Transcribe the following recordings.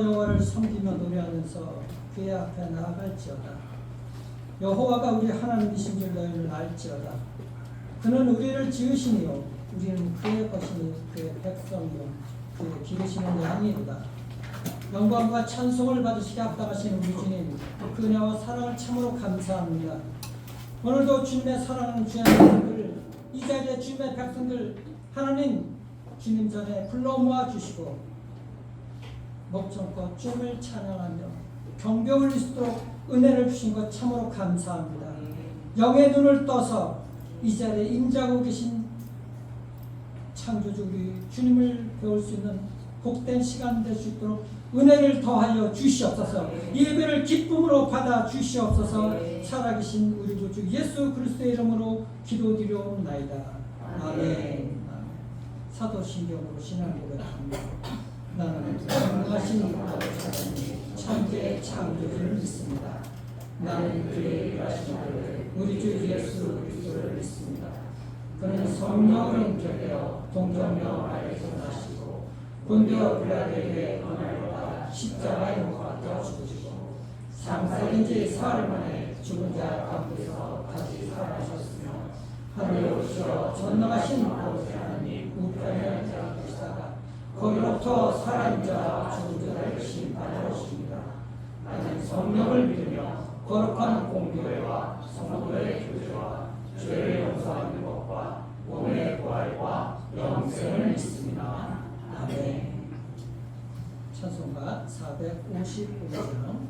여호와를 섬기며 노래하면서 그의 앞에 나아갈지어다. 여호와가 우리 하나님이신 줄 너희는 알지어다. 그는 우리를 지으시니요 우리는 그의 것이니 그의 백성이요 그의 기르시는 양이로다. 영광과 찬송을 받으시게 합당하신 우리 주님, 그 은혜와 사랑을 참으로 감사합니다. 오늘도 주님의 사랑하는 주의 백성들, 이 자리에 주님의 백성들 하나님 주님 전에 불러 모아주시고 목청껏 주님을 찬양하며 경배 올릴 수 있도록 은혜를 주신 것 참으로 감사합니다. 영의 눈을 떠서 이 자리에 임재하고 계신 창조주 우리 주님을 배울 수 있는 복된 시간 될 수 있도록 은혜를 더하여 주시옵소서. 예배를 기쁨으로 받아 주시옵소서. 살아계신 우리 구주 예수 그리스도의 이름으로 기도드리옵나이다. 아멘. 사도신경으로 신앙 고백합니다. 나는 전능하신 천지의 창조주를 믿습니다. 나는 그의 일하심을 우리 주 예수 그리스도를 믿습니다. 그는 성령으로 인격되어 동정녀 마리아에서 나시고 본디오 빌라도에게 고난을 받아 십자가에 못 박혀 죽으시고 장사된 지 사흘 만에 죽은 자 가운데서 다시 살아나셨으며 하늘에 오시어 전능하신 아버지 하나님 우편에 앉아계시다가 거기로부터 살아있는 자와 죽은 자를 심판하러 오십니다. 나는 성령을 믿으며 거룩한 공교회와 성도의 교제와 죄를 용서하는 것과 몸의 부활과 영생을 믿습니다. 아멘. 찬송가 455장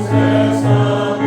세상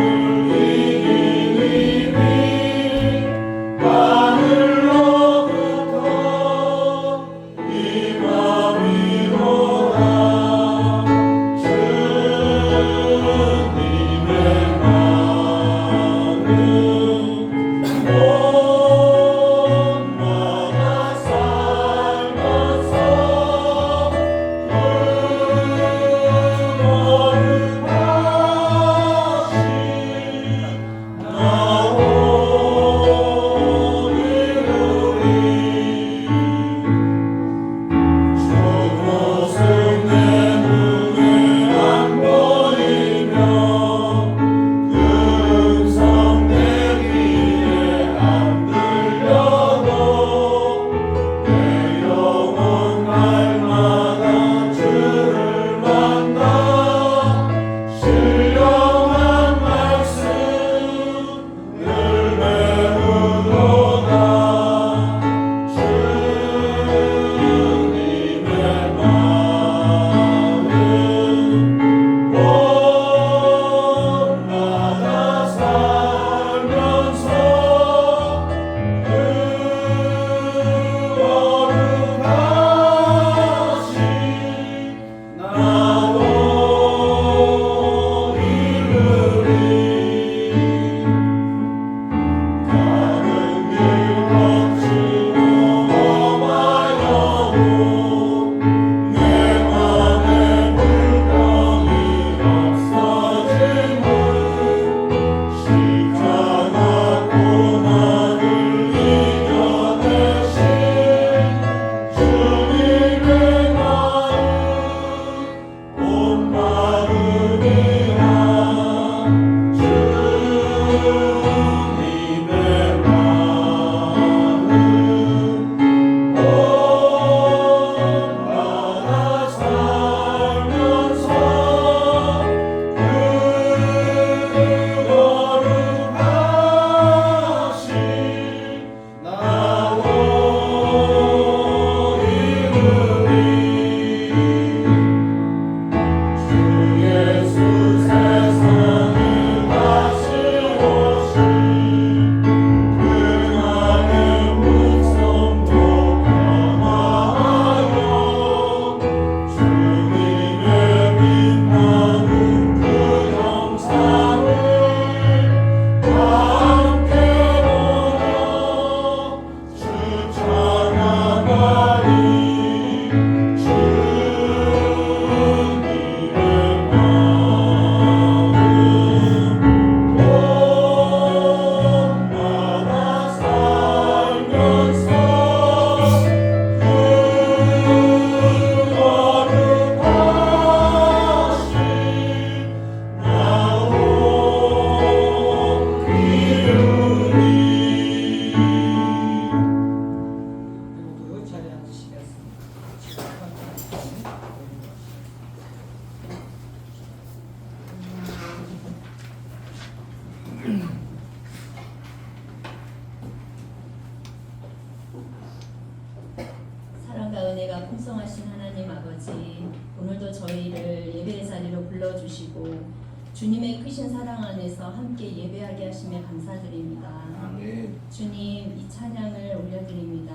이름으로 불러주시고 주님의 크신 사랑 안에서 함께 예배하게 하심에 감사드립니다. 아멘. 주님, 이 찬양을 올려드립니다.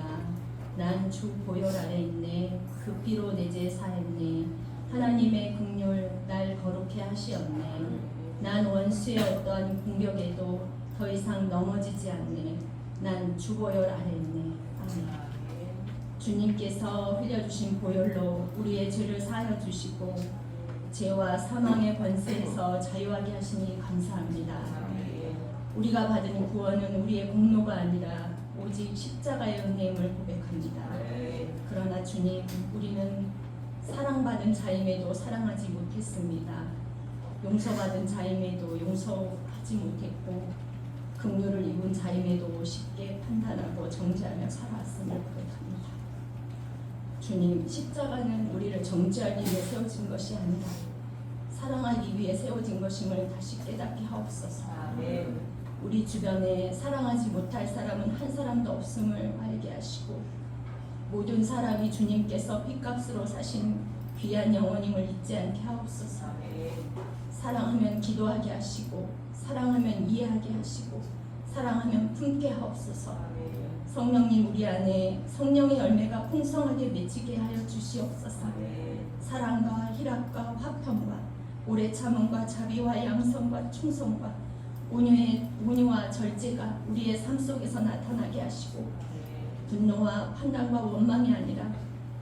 난 주 보혈 아래 있네. 그 피로 내 죄 사했네. 하나님의 긍휼 날 거룩해 하시었네. 난 원수의 어떠한 공격에도 더 이상 넘어지지 않네. 난 주 보혈 아래 있네. 아멘. 주님께서 흘려주신 보혈로 우리의 죄를 사하여 주시고 죄와 사망의 권세에서 자유하게 하시니 감사합니다. 우리가 받은 구원은 우리의 공로가 아니라 오직 십자가의 은혜임을 고백합니다. 그러나 주님, 우리는 사랑받은 자임에도 사랑하지 못했습니다. 용서받은 자임에도 용서하지 못했고 긍휼을 입은 자임에도 쉽게 판단하고 정죄하며 살아왔음을 고백합니다. 주님, 십자가는 우리를 정죄하기 위해 세워진 것이 아니라 사랑하기 위해 세워진 것임을 다시 깨닫게 하옵소서. 우리 주변에 사랑하지 못할 사람은 한 사람도 없음을 알게 하시고 모든 사람이 주님께서 핏값으로 사신 귀한 영혼임을 잊지 않게 하옵소서. 사랑하면 기도하게 하시고 사랑하면 이해하게 하시고 사랑하면 품게 하옵소서. 성령님, 우리 안에 성령의 열매가 풍성하게 맺히게 하여 주시옵소서. 사랑과 희락과 화평과 오래 참음과 자비와 양성과 충성과 온유와 절제가 우리의 삶 속에서 나타나게 하시고 분노와 판단과 원망이 아니라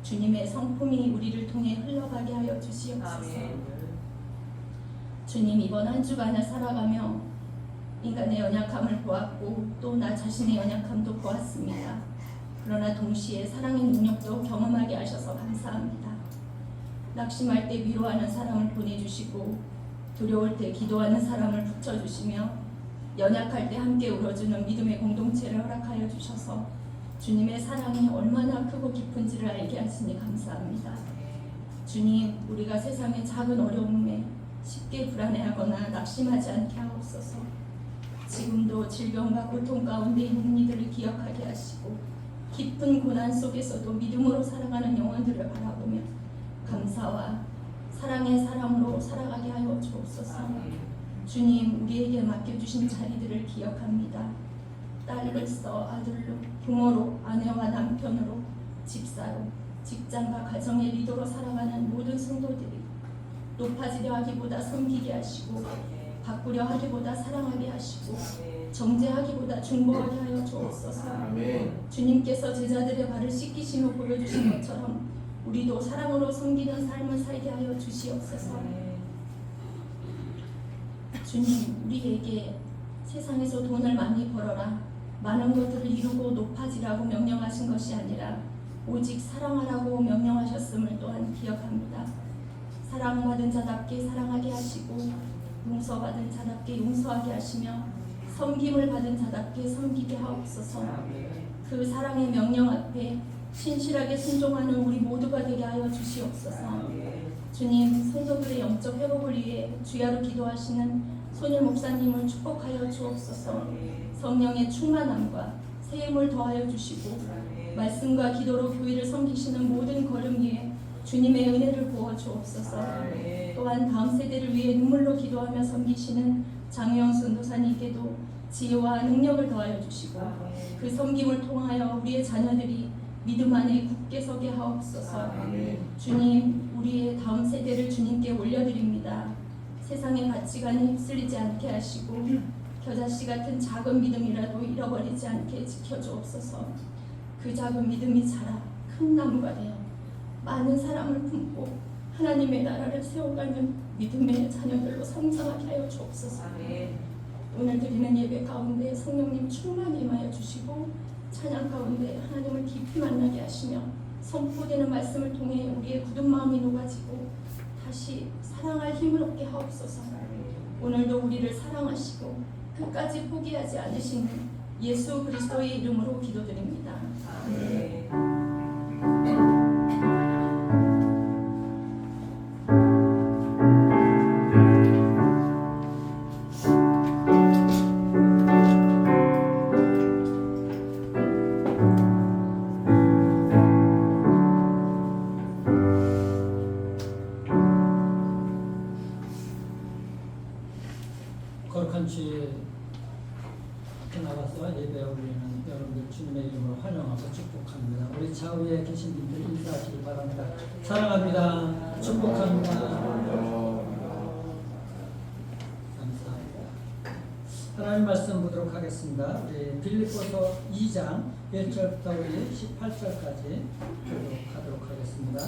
주님의 성품이 우리를 통해 흘러가게 하여 주시옵소서. 주님, 이번 한 주간을 살아가며 인간의 연약함을 보았고 또 나 자신의 연약함도 보았습니다. 그러나 동시에 사랑의 능력도 경험하게 하셔서 감사합니다. 낙심할 때 위로하는 사람을 보내주시고 두려울 때 기도하는 사람을 붙여주시며 연약할 때 함께 울어주는 믿음의 공동체를 허락하여 주셔서 주님의 사랑이 얼마나 크고 깊은지를 알게 하시니 감사합니다. 주님, 우리가 세상의 작은 어려움에 쉽게 불안해하거나 낙심하지 않게 하옵소서. 지금도 질병과 고통 가운데 있는 이들을 기억하게 하시고 깊은 고난 속에서도 믿음으로 살아가는 영혼들을 바라보며 감사와 사랑의 사람으로 살아가게 하여 주옵소서. 주님, 우리에게 맡겨주신 자리들을 기억합니다. 딸로서, 아들로, 부모로, 아내와 남편으로, 집사로, 직장과 가정의 리더로 살아가는 모든 성도들이 높아지려 하기보다 섬기게 하시고 바꾸려 하기보다 사랑하게 하시고 정죄하기보다 중보하게 하여 주옵소서. 주님께서 제자들의 발을 씻기시며 보여주신 것처럼 우리도 사랑으로 섬기는 삶을 살게 하여 주시옵소서. 주님, 우리에게 세상에서 돈을 많이 벌어라, 많은 것들을 이루고 높아지라고 명령하신 것이 아니라 오직 사랑하라고 명령하셨음을 또한 기억합니다. 사랑받은 자답게 사랑하게 하시고 용서받은 자답게 용서하게 하시며 섬김을 받은 자답게 섬기게 하옵소서. 그 사랑의 명령 앞에 신실하게 순종하는 우리 모두가 되게 하여 주시옵소서. 주님, 성도들의 영적 회복을 위해 주야로 기도하시는 손일 목사님을 축복하여 주옵소서. 성령의 충만함과 세임을 더하여 주시고 말씀과 기도로 교회를 섬기시는 모든 걸음 위에 주님의 은혜를 부어 주옵소서. 또한 다음 세대를 위해 눈물로 기도하며 섬기시는 장유영 선도사님께도 지혜와 능력을 더하여 주시고 그 섬김을 통하여 우리의 자녀들이 믿음 안에 굳게 서게 하옵소서. 주님, 우리의 다음 세대를 주님께 올려드립니다. 세상의 가치관에 휩쓸리지 않게 하시고 겨자씨 같은 작은 믿음이라도 잃어버리지 않게 지켜주옵소서. 그 작은 믿음이 자라 큰 나무가 되어 많은 사람을 품고 하나님의 나라를 세워가는 믿음의 자녀들로 성장하게 하여 주옵소서. 오늘 드리는 예배 가운데 성령님 충만히 임하여 주시고 찬양 가운데 하나님을 깊이 만나게 하시며 선포되는 말씀을 통해 우리의 굳은 마음이 녹아지고 다시 사랑할 힘을 얻게 하옵소서. 오늘도 우리를 사랑하시고 끝까지 포기하지 않으시는 예수 그리스도의 이름으로 기도드립니다. 아멘. 거룩한 주에 나와서 예배 올리는 여러분들 주님의 이름으로 환영하고 축복합니다. 우리 좌우에 계신 분들 인사하시기 바랍니다. 사랑합니다. 축복합니다. 감사합니다. 하나님 말씀 보도록 하겠습니다. 우리 빌립보서 2장 1절부터 우리 18절까지 교독하도록 하겠습니다.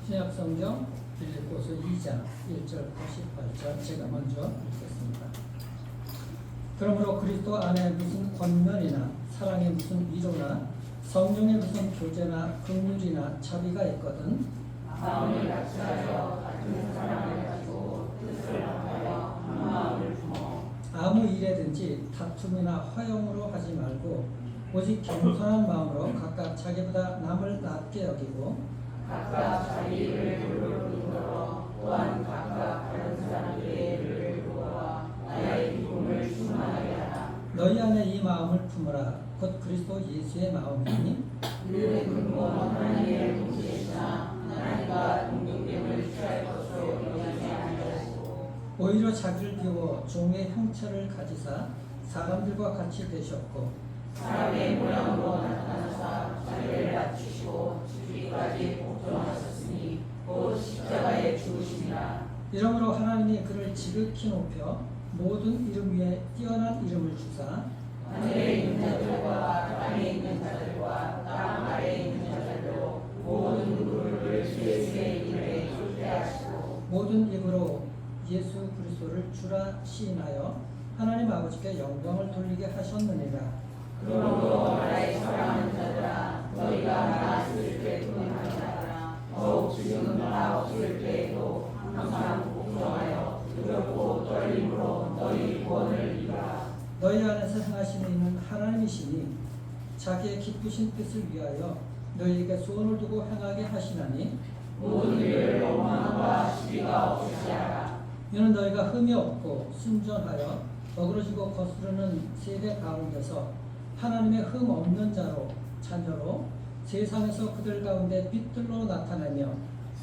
신약성경 빌립보서 2장 1절부터 18절 제가 먼저 읽겠습니다. 그러므로 그리스도 안에 무슨 권면이나 사랑의 무슨 위로나 성령의 무슨 교제나 긍휼이나 자비가 있거든 마음을 같이하여 같은 사랑을 가지고 뜻을 합하여 한 마음을 품어 아무 일에든지 다툼이나 화형으로 하지 말고 오직 겸손한 마음으로 각각 자기보다 남을 낮게 여기고 각각 자기 일을 돌보는 거로 또한 각각 다른 사람들의 일을 도와 나의 기쁨을 충만하게 하라. 너희 안에 이 마음을 품으라. 곧 그리스도 예수의 마음이니 그는 근본 하나님의 동시이시나 하나님과 동등됨을 취할 것으로 여기지 아니하시고 오히려 자기를 비워 종의 형체를 가지사 사람들과 같이 되셨고 사람의 모양으로 나타나사 자기를 낮추시고 죽기까지 복종하셨으니 곧 십자가에 죽으심이라. 이러므로 하나님이 그를 지극히 높여 모든 이름 위에 뛰어난 이름을 주사 하늘에 있는 자들과 땅에 있는 자들과 땅 아래에 있는 자들로 모든 무릎을 예수의 이름에 꿇게 하시고 모든 입으로 예수 그리스도를 주라 시인하여 하나님 아버지께 영광을 돌리게 하셨느니라. 그러므로 나의 사랑하는 자들아 너희가 나 있을 때뿐만 아니라 더욱 지금 나 없을 때에도 항상 복종하여 두렵고 떨림으로 너희 구원을 이루라. 너희 안에서 행하시는 이는 하나님이시니 자기의 기쁘신 뜻을 위하여 너희에게 소원을 두고 행하게 하시나니 모든 일을 원망과 시비가 없으시 하라. 이는 너희가 흠이 없고 순전하여 어그러지고 거스르는 세대 가운데서 하나님의 흠 없는 자녀로 세상에서 그들 가운데 빛들로 나타내며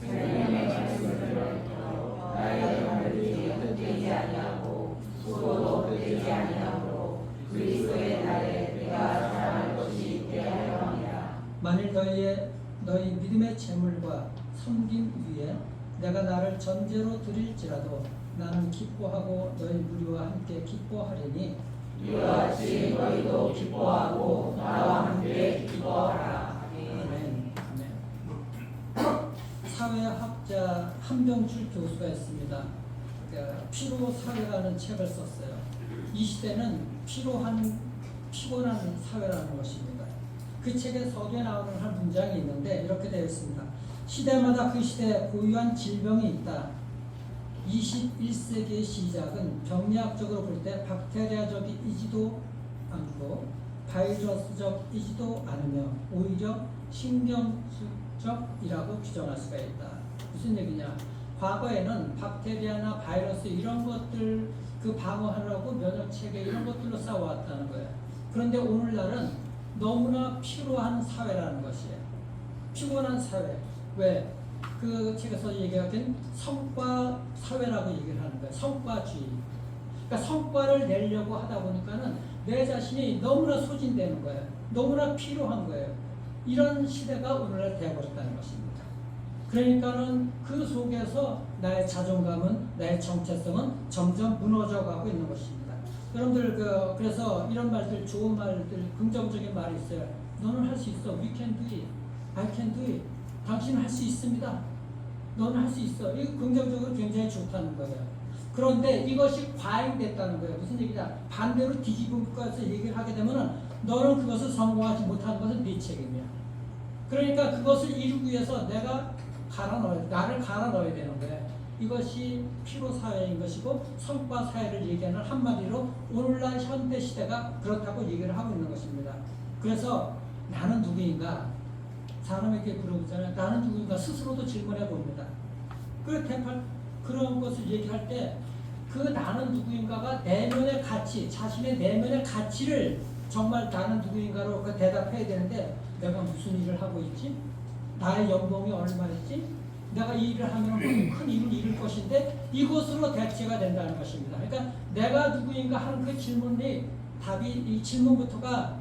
생명의 말씀을 들어 나의 하늘이 헛되지 아니하고 수고도 헛되지 아니하므로 그리스도의 날에 내가 사랑할 것이 있게 하려 함이라. 만일 너희 믿음의 재물과 섬김 위에 내가 나를 전제로 드릴지라도 나는 기뻐하고 너희 무리와 함께 기뻐하리니 이와 같이 너희도 기뻐하고 나와 함께 기뻐하라. 아멘. 사회학자 한병출 교수가 있습니다. 피로 사회라는 책을 썼어요. 이 시대는 피곤한 사회라는 것입니다. 그 책의 서두에 나오는 한 문장이 있는데 이렇게 되어 있습니다. 시대마다 그 시대에 고유한 질병이 있다. 21세기의 시작은 병리학적으로 볼 때 박테리아적이지도 않고 바이러스적이지도 않으며 오히려 신경술적이라고 규정할 수가 있다. 무슨 얘기냐? 과거에는 박테리아나 바이러스 이런 것들 그 방어하려고 면역체계 이런 것들로 싸워왔다는 거예요. 그런데 오늘날은 너무나 피로한 사회라는 것이에요. 피곤한 사회. 왜? 그 책에서 얘기하긴 성과 사회라고 얘기를 하는 거예요. 성과주의. 그러니까 성과를 내려고 하다 보니까는 내 자신이 너무나 소진되는 거예요. 너무나 필요한 거예요. 이런 시대가 오늘날 되어버렸다는 것입니다. 그러니까는 그 속에서 나의 자존감은, 나의 정체성은 점점 무너져가고 있는 것입니다. 여러분들 그래서 이런 말들, 좋은 말들, 긍정적인 말이 있어요. 너는 할 수 있어. We can do it. I can do it. 당신은 할 수 있습니다. 너는 할 수 있어. 이거 긍정적으로 굉장히 좋다는 거예요. 그런데 이것이 과잉됐다는 거예요. 무슨 얘기냐? 반대로 뒤집어서 얘기를 하게 되면은 너는 그것을 성공하지 못하는 것은 네 책임이야. 그러니까 그것을 이루기 위해서 나를 갈아 넣어야 되는 거예요. 이것이 피로 사회인 것이고 성과 사회를 얘기하는 한마디로 오늘날 현대 시대가 그렇다고 얘기를 하고 있는 것입니다. 그래서 나는 누구인가? 사람에게 물어보잖아요. 나는 누구인가? 스스로도 질문해 봅니다. 그런 것을 얘기할 때 그 나는 누구인가가 내면의 가치, 자신의 내면의 가치를 정말 나는 누구인가로 대답해야 되는데 내가 무슨 일을 하고 있지? 나의 연봉이 얼마였지? 내가 이 일을 하면 큰 일을 이룰 것인데 이것으로 대체가 된다는 것입니다. 그러니까 내가 누구인가 하는 그 질문이 답이 이 질문부터가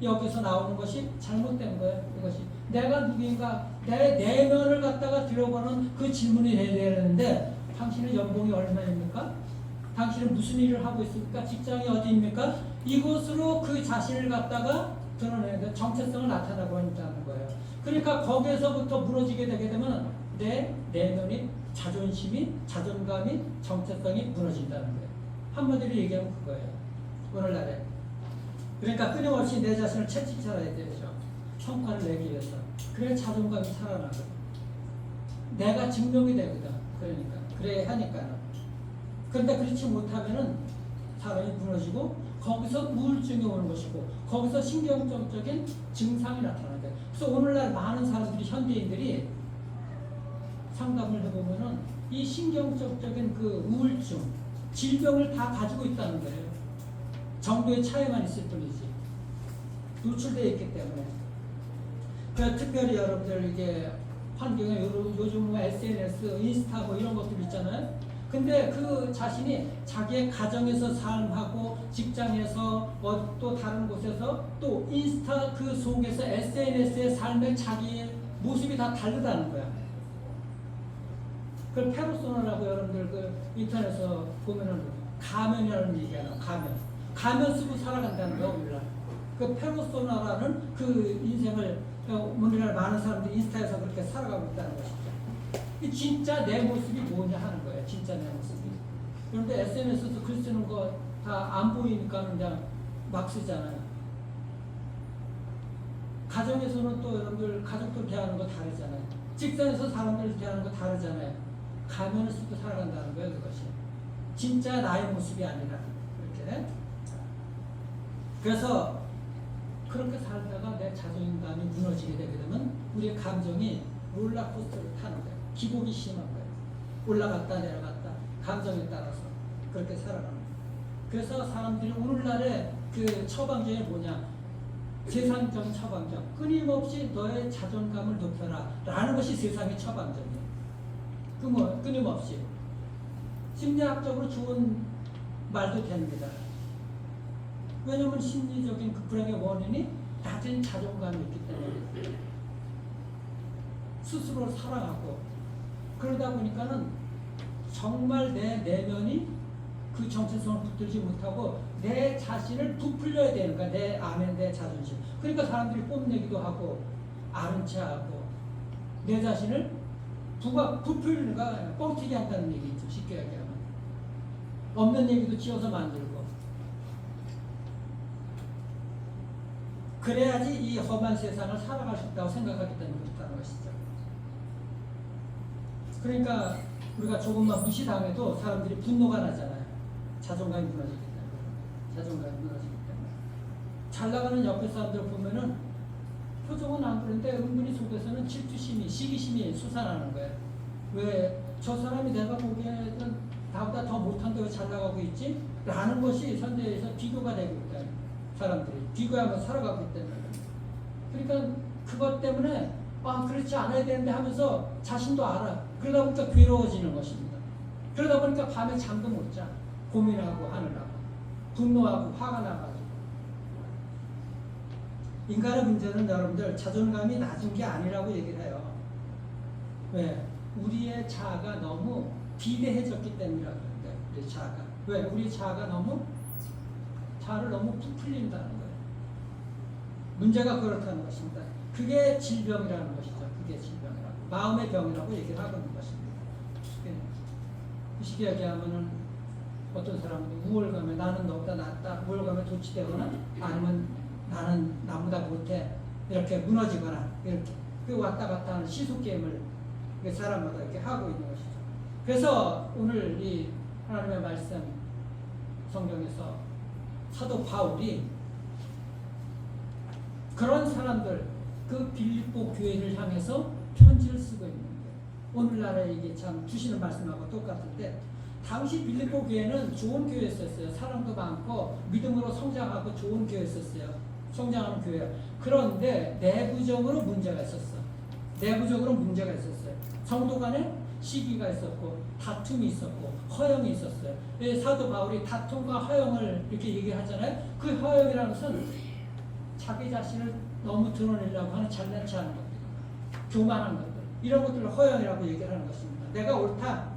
여기서 나오는 것이 잘못된 거예요. 이것이 내가 누구인가 내 내면을 갖다가 들여보는 그 질문이 돼야 되는데 당신의 연봉이 얼마입니까? 당신은 무슨 일을 하고 있습니까? 직장이 어디입니까? 이것으로 그 자신을 갖다가 드러내는 정체성을 나타나고 있다는 거예요. 그러니까 거기에서부터 무너지게 되게 되면 내 내면이 자존심이 자존감이 정체성이 무너진다는 거예요. 한마디로 얘기하면 그거예요. 오늘날에 그러니까 끊임없이 내 자신을 채찍질해야 되죠. 성과를 내기 위해서. 그래야 자존감이 살아나거든. 내가 증명이 되거든. 그러니까 그래야 하니까요. 그런데 그렇지 못하면은 사람이 무너지고 거기서 우울증이 오는 것이고 거기서 신경적인 증상이 나타나는 거예요. 그래서 오늘날 많은 사람들이 현대인들이 상담을 해보면은 이 신경적인 그 우울증, 질병을 다 가지고 있다는 거예요. 정도의 차이만 있을 뿐이지. 노출되어 있기 때문에. 그래서 특별히 여러분들 이게 환경에 요즘 뭐 SNS, 인스타 뭐 이런 것들 있잖아요. 근데 그 자신이 자기의 가정에서 삶하고 직장에서 또 다른 곳에서 또 인스타 그 속에서 SNS의 삶의 자기의 모습이 다 다르다는 거야. 그걸 페르소나라고 여러분들 그 인터넷에서 보면은 가면이라는 얘기하나 가면 쓰고 살아간다는 거야 우리나라. 그 페르소나라는 그 인생을 우리나라 많은 사람들이 인스타에서 그렇게 살아가고 있다는 것이죠. 진짜 내 모습이 뭐냐 하는 거예요. 진짜 내 모습이. 그런데 SNS에서 글 쓰는 거 다 안 보이니까 그냥 막 쓰잖아요. 가정에서는 또 여러분들 가족들 대하는 거 다르잖아요. 직장에서 사람들 대하는 거 다르잖아요. 가면을 쓰고 살아간다는 거예요. 그것이. 진짜 나의 모습이 아니라. 이렇게. 그래서 그렇게 살다가 내 자존감이 무너지게 되게 되면 우리의 감정이 롤러코스터를 타는 거예요. 기복이 심한 거예요. 올라갔다 내려갔다 감정에 따라서 그렇게 살아가는 거예요. 그래서 사람들이 오늘날의 그 처방전이 뭐냐? 세상적 처방전. 끊임없이 너의 자존감을 높여라 라는 것이 세상의 처방전이에요. 끊임없이. 심리학적으로 좋은 말도 됩니다. 왜냐하면 심리적인 그 불행의 원인이 낮은 자존감이 있기 때문에 스스로를 사랑하고 그러다 보니까는 정말 내 내면이 그 정체성을 붙들지 못하고 내 자신을 부풀려야 되는 거야. 내 안에 내 자존심. 그러니까 사람들이 뽐내기도 하고 아는 체하고 내 자신을 부풀리는 거야. 뻥튀기 한다는 얘기죠. 쉽게 얘기하면. 없는 얘기도 지어서 만들고 그래야지 이 험한 세상을 살아갈 수 있다고 생각하기 때문에 그렇다는 것이죠. 그러니까 우리가 조금만 무시당해도 사람들이 분노가 나잖아요. 자존감이 무너지기 때문에. 자존감이 무너지기 때문에. 잘 나가는 옆에 사람들 보면은 표정은 안 그런데 은근히 속에서는 질투심이, 시기심이 솟아나는 거예요. 왜 저 사람이 내가 보기에는 나보다 더 못한데 왜 잘 나가고 있지? 라는 것이 현대에서 비교가 되고 있다. 사람들이 비교하면서 살아가고 있기 때문에. 그러니까 그것 때문에 그렇지 않아야 되는데 하면서 자신도 알아. 그러다 보니까 괴로워지는 것입니다. 그러다 보니까 밤에 잠도 못 자. 고민하고 하느라고. 분노하고 화가 나가지고. 인간의 문제는 여러분들 자존감이 낮은 게 아니라고 얘기를 해요. 왜? 우리의 자아가 너무 비대해졌기 때문이라고 그러는데 우리의 자아가. 왜? 우리의 자아가 자아를 너무 부풀린다는 거예요. 문제가 그렇다는 것입니다. 그게 질병이라는 것이죠. 그게 질병이라고. 마음의 병이라고 얘기를 하고 있는 것입니다. 쉽게 얘기하면은 어떤 사람은 우월감에 나는 너보다 낫다. 우월감에 도취되거나 아니면 나는 나보다 못해. 이렇게 무너지거나 이렇게 그 왔다 갔다 하는 시수게임을 사람마다 이렇게 하고 있는 것이죠. 그래서 오늘 이 하나님의 말씀 성경에서 사도 바울이 그런 사람들 그 빌립보 교회를 향해서 편지를 쓰고 있는 거예요. 오늘날에 이게 참 주시는 말씀하고 똑같은데 당시 빌립보 교회는 좋은 교회였었어요. 사랑도 많고 믿음으로 성장하고 좋은 교회였었어요. 성장하는 교회예요. 그런데 내부적으로 문제가 있었어. 내부적으로 문제가 있었어요. 성도 간에 시기가 있었고 다툼이 있었고 허영이 있었어요. 사도 바울이 다툼과 허영을 이렇게 얘기하잖아요. 그 허영이라는 것은 자기 자신을 너무 드러내려고 하는 잘난 체하는 것들, 교만한 것들, 이런 것들을 허영이라고 얘기를 하는 것입니다. 내가 옳다,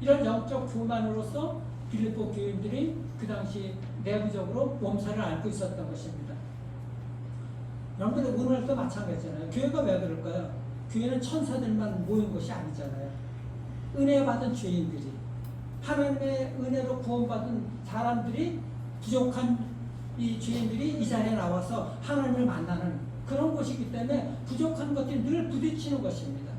이런 영적 교만으로서 빌립보 교인들이 그 당시 내부적으로 몸살을 앓고 있었던 것입니다. 여러분들 오늘도 마찬가지잖아요. 교회가 왜 그럴까요? 교회는 천사들만 모인 것이 아니잖아요. 은혜 받은 죄인들이, 하나님의 은혜로 구원받은 사람들이, 부족한 이 죄인들이 이 자리에 나와서 하나님을 만나는 그런 곳이기 때문에 부족한 것들이 늘 부딪히는 것입니다.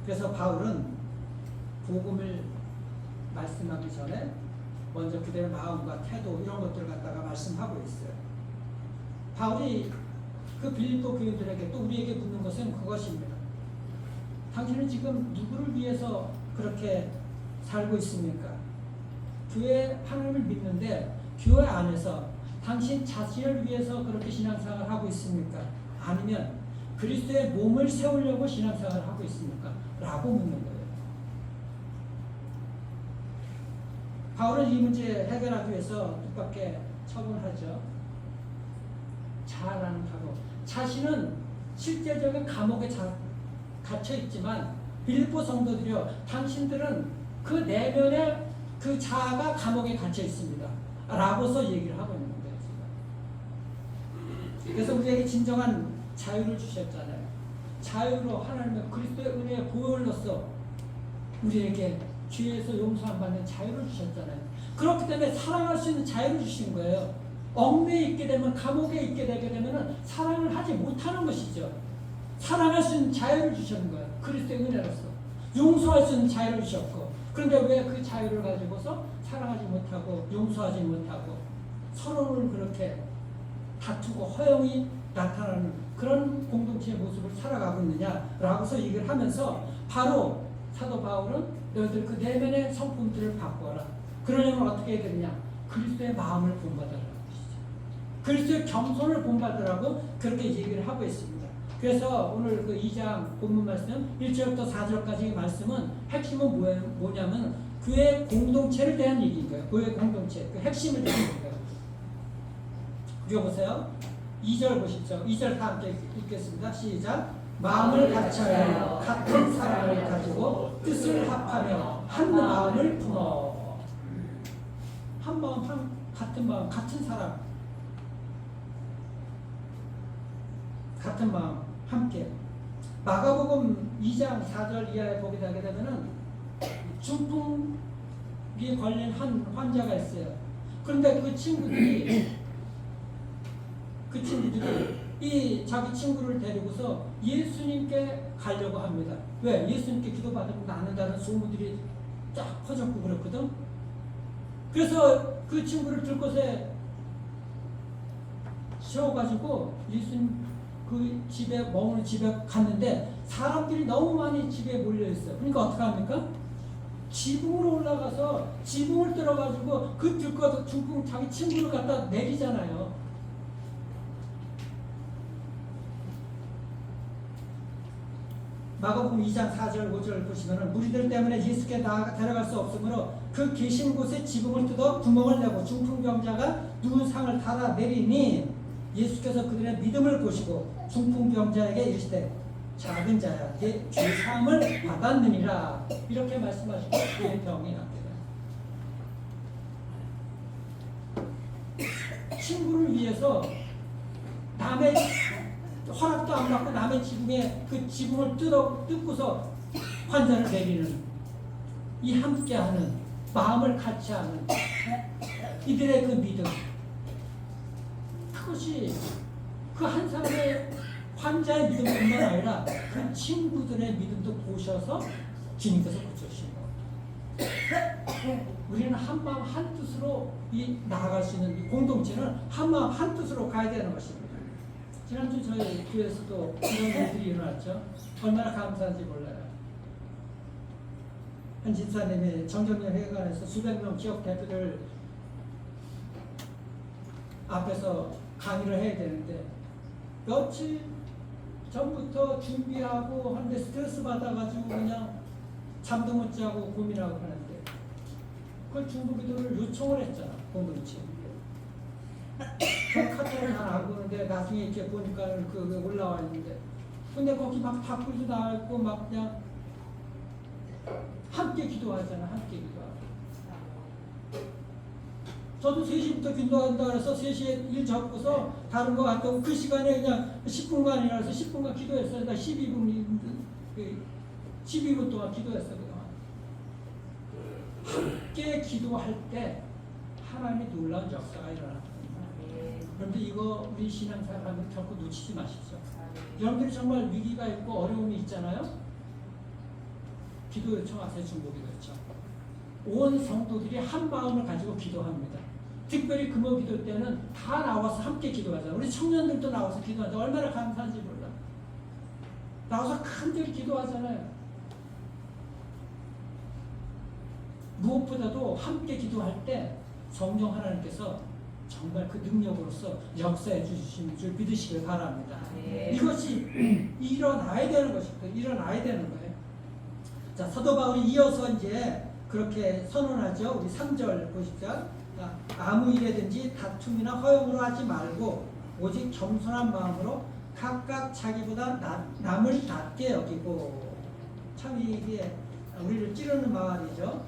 그래서 바울은 복음을 말씀하기 전에 먼저 그들의 마음과 태도 이런 것들을 갖다가 말씀하고 있어요. 바울이 그 빌립보 교인들에게 또 우리에게 묻는 것은 그것입니다. 당신은 지금 누구를 위해서 그렇게 살고 있습니까? 교회 하나님을 믿는데 교회 안에서 당신 자신을 위해서 그렇게 신앙생활을 하고 있습니까? 아니면 그리스도의 몸을 세우려고 신앙생활을 하고 있습니까? 라고 묻는 거예요. 바울은 이 문제 해결하기 위해서 뜻밖의 처분하죠. 자아라는 바로 자신은 실제적인 감옥에 갇혀 있지만 빌립보 성도들이요, 당신들은 그 내면에 그 자아가 감옥에 갇혀 있습니다. 라고서 얘기를 하고 있는 거예요. 지금. 그래서 우리에게 진정한 자유를 주셨잖아요. 자유로 하나님의 그리스도의 은혜의 보혈로서 우리에게 죄에서 용서 안 받는 자유를 주셨잖아요. 그렇기 때문에 사랑할 수 있는 자유를 주신 거예요. 얽매에 있게 되면, 감옥에 있게 되게 되면 사랑을 하지 못하는 것이죠. 사랑할 수 있는 자유를 주시는 거예요. 그리스도의 은혜로서. 용서할 수 있는 자유를 주셨고, 그런데 왜 그 자유를 가지고서 사랑하지 못하고 용서하지 못하고 서로를 그렇게 다투고 허영이 나타나는 그런 공동체의 모습을 살아가고 있느냐라고서 얘기를 하면서 바로 사도 바울은 너희들 그 내면의 성품들을 바꿔라. 그러려면 어떻게 해야 되느냐? 그리스도의 마음을 본받으라는 것이죠. 그리스도의 겸손을 본받으라고 그렇게 얘기를 하고 있습니다. 그래서 오늘 그 2장 본문 말씀 1절부터 4절까지의 말씀은 핵심은 뭐냐면 교회 공동체를 대한 얘기인 거예요. 교회 공동체, 그 핵심을 대한 얘기예요. 읽어보세요. 2절 보시죠. 2절 다 함께 읽겠습니다. 시작. 마음을 같이하여 같은 사랑을 가지고 뜻을 합하며 한 마음을 품어. 한 마음, 같은 마음, 같은 사랑, 같은 마음 함께. 마가복음 2장 4절 이하에 보게 되게 되면은 중풍이 걸린 한 환자가 있어요. 그런데 그 친구들이 이 자기 친구를 데리고서 예수님께 가려고 합니다. 왜? 예수님께 기도받으면 낫는다는 소문들이 쫙 퍼졌고 그렇거든. 그래서 그 친구를 들곳에 세워가지고 예수님 그 집에 머무는 집에 갔는데 사람들이 너무 많이 집에 몰려 있어요. 그러니까 어떻게 합니까? 지붕으로 올라가서 지붕을 들어가지고 그 들고 중풍 자기 친구를 갖다 내리잖아요. 마가복음 2장 4절 5절 보시면은 무리들 때문에 예수께 데려갈 수 없으므로 그 계신 곳에 지붕을 뜯어 구멍을 내고 중풍병자가 누운 상을 달아 내리니 예수께서 그들의 믿음을 보시고 중풍병자에게 이르시되 작은 자야 네 죄사함을 받았느니라 이렇게 말씀하시고 그의 병이 낫게 돼요. 친구를 위해서 남의 허락도 안 받고 남의 지붕에 그 지붕을 뜯고서 환자를 내리는 이 함께하는 마음을 같이하는 이들의 그 믿음, 그것이 그 한 사람의 환자의 믿음뿐만 아니라 그 친구들의 믿음도 보셔서 주님께서 고쳐주신 것. 우리는 한 마음 한 뜻으로 나아갈 수 있는 이 공동체는 한 마음 한 뜻으로 가야 되는 것입니다. 지난주 저희 교회에서도 이런 일들이 일어났죠. 얼마나 감사한지 몰라요. 한 집사님이 정경련 회관에서 수백 명 지역 대표들 앞에서 강의를 해야 되는데 며칠 전부터 준비하고 하는데 스트레스 받아가지고 그냥 잠도 못 자고 고민하고 하는데 그걸 중보기도를 요청을 했잖아. 공동체. 그 카톡을 다 하고 그러는데 나중에 이렇게 보니까 그 올라와 있는데 근데 거기 막 답글도 나와 있고 막 그냥 함께 기도하잖아. 함께 기도하고. 저도 3시부터 기도한다 그래서 3시에 일 접고서 다른 거 갔다고 그 시간에 그냥 10분간이라서 10분간 기도했어요. 나 12분 동안 기도했어. 그동안. 함께 기도할 때 하나님의 놀라운 역사가 일어납니다. 그런데 이거 우리 신앙생활하면 결코 놓치지 마십시오. 여러분들이 정말 위기가 있고 어려움이 있잖아요. 기도 요청하세요. 중보기도 요청. 온 성도들이 한 마음을 가지고 기도합니다. 특별히 금요기도 때는 다 나와서 함께 기도하자. 우리 청년들도 나와서 기도하자. 얼마나 감사한지 몰라. 나와서 간절히 기도하잖아요. 무엇보다도 함께 기도할 때 성령 하나님께서 정말 그 능력으로서 역사해 주시는 줄 믿으시길 바랍니다. 이것이 일어나야 되는 것입니다. 일어나야 되는 거예요. 자, 사도 바울이 이어서 이제 그렇게 선언하죠. 우리 3절 보십시오. 아무 일에든지 다툼이나 허용으로 하지 말고 오직 겸손한 마음으로 각각 자기보다 남을 낮게 여기고. 참 이게 우리를 찌르는 말이죠.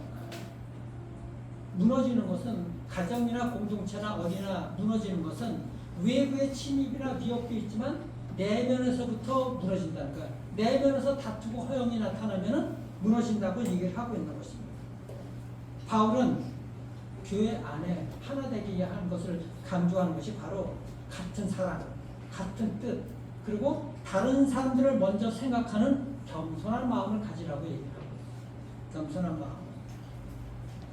무너지는 것은 가정이나 공동체나 어디나 무너지는 것은 외부의 침입이나 위협도 있지만 내면에서부터 무너진다는 거예요. 내면에서 다투고 허용이 나타나면 무너진다고 얘기를 하고 있는 것입니다. 바울은 교회 안에 하나 되게 하는 것을 강조하는 것이 바로 같은 사랑, 같은 뜻, 그리고 다른 사람들을 먼저 생각하는 겸손한 마음을 가지라고 얘기를 하고 있어요. 겸손한 마음.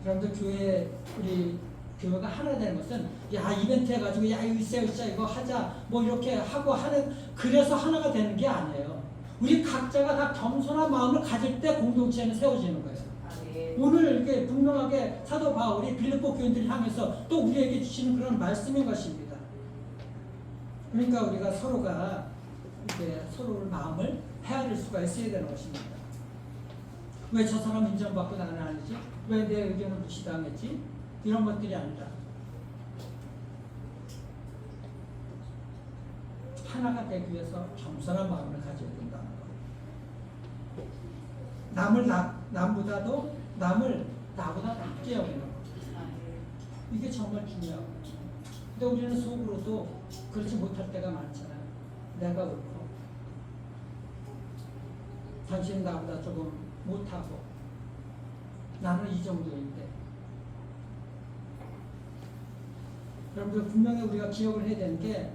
여러분들 우리 교회가 하나 되는 것은 야 이벤트 해가지고 야 이거 이거 하자 뭐 이렇게 하고 하는 그래서 하나가 되는 게 아니에요. 우리 각자가 다 겸손한 마음을 가질 때 공동체는 세워지는 거예요. 오늘 이렇게 분명하게 사도 바울이 빌립보 교인들을 향해서 또 우리에게 주시는 그런 말씀인 것입니다. 그러니까 우리가 서로가 이렇게 서로의 마음을 헤아릴 수가 있어야 되는 것입니다. 왜 저 사람 인정받고 나는 아니지? 왜 내 의견은 무시당했지? 이런 것들이 아니라 하나가 되기 위해서 겸손한 마음을 가져야 된다는 거. 남보다도 남을 나보다 낮게 여기는 거. 이게 정말 중요하고. 근데 우리는 속으로도 그렇지 못할 때가 많잖아요. 내가 옳고 당신은 나보다 조금 못하고 나는 이 정도인데. 여러분들 분명히 우리가 기억을 해야 되는 게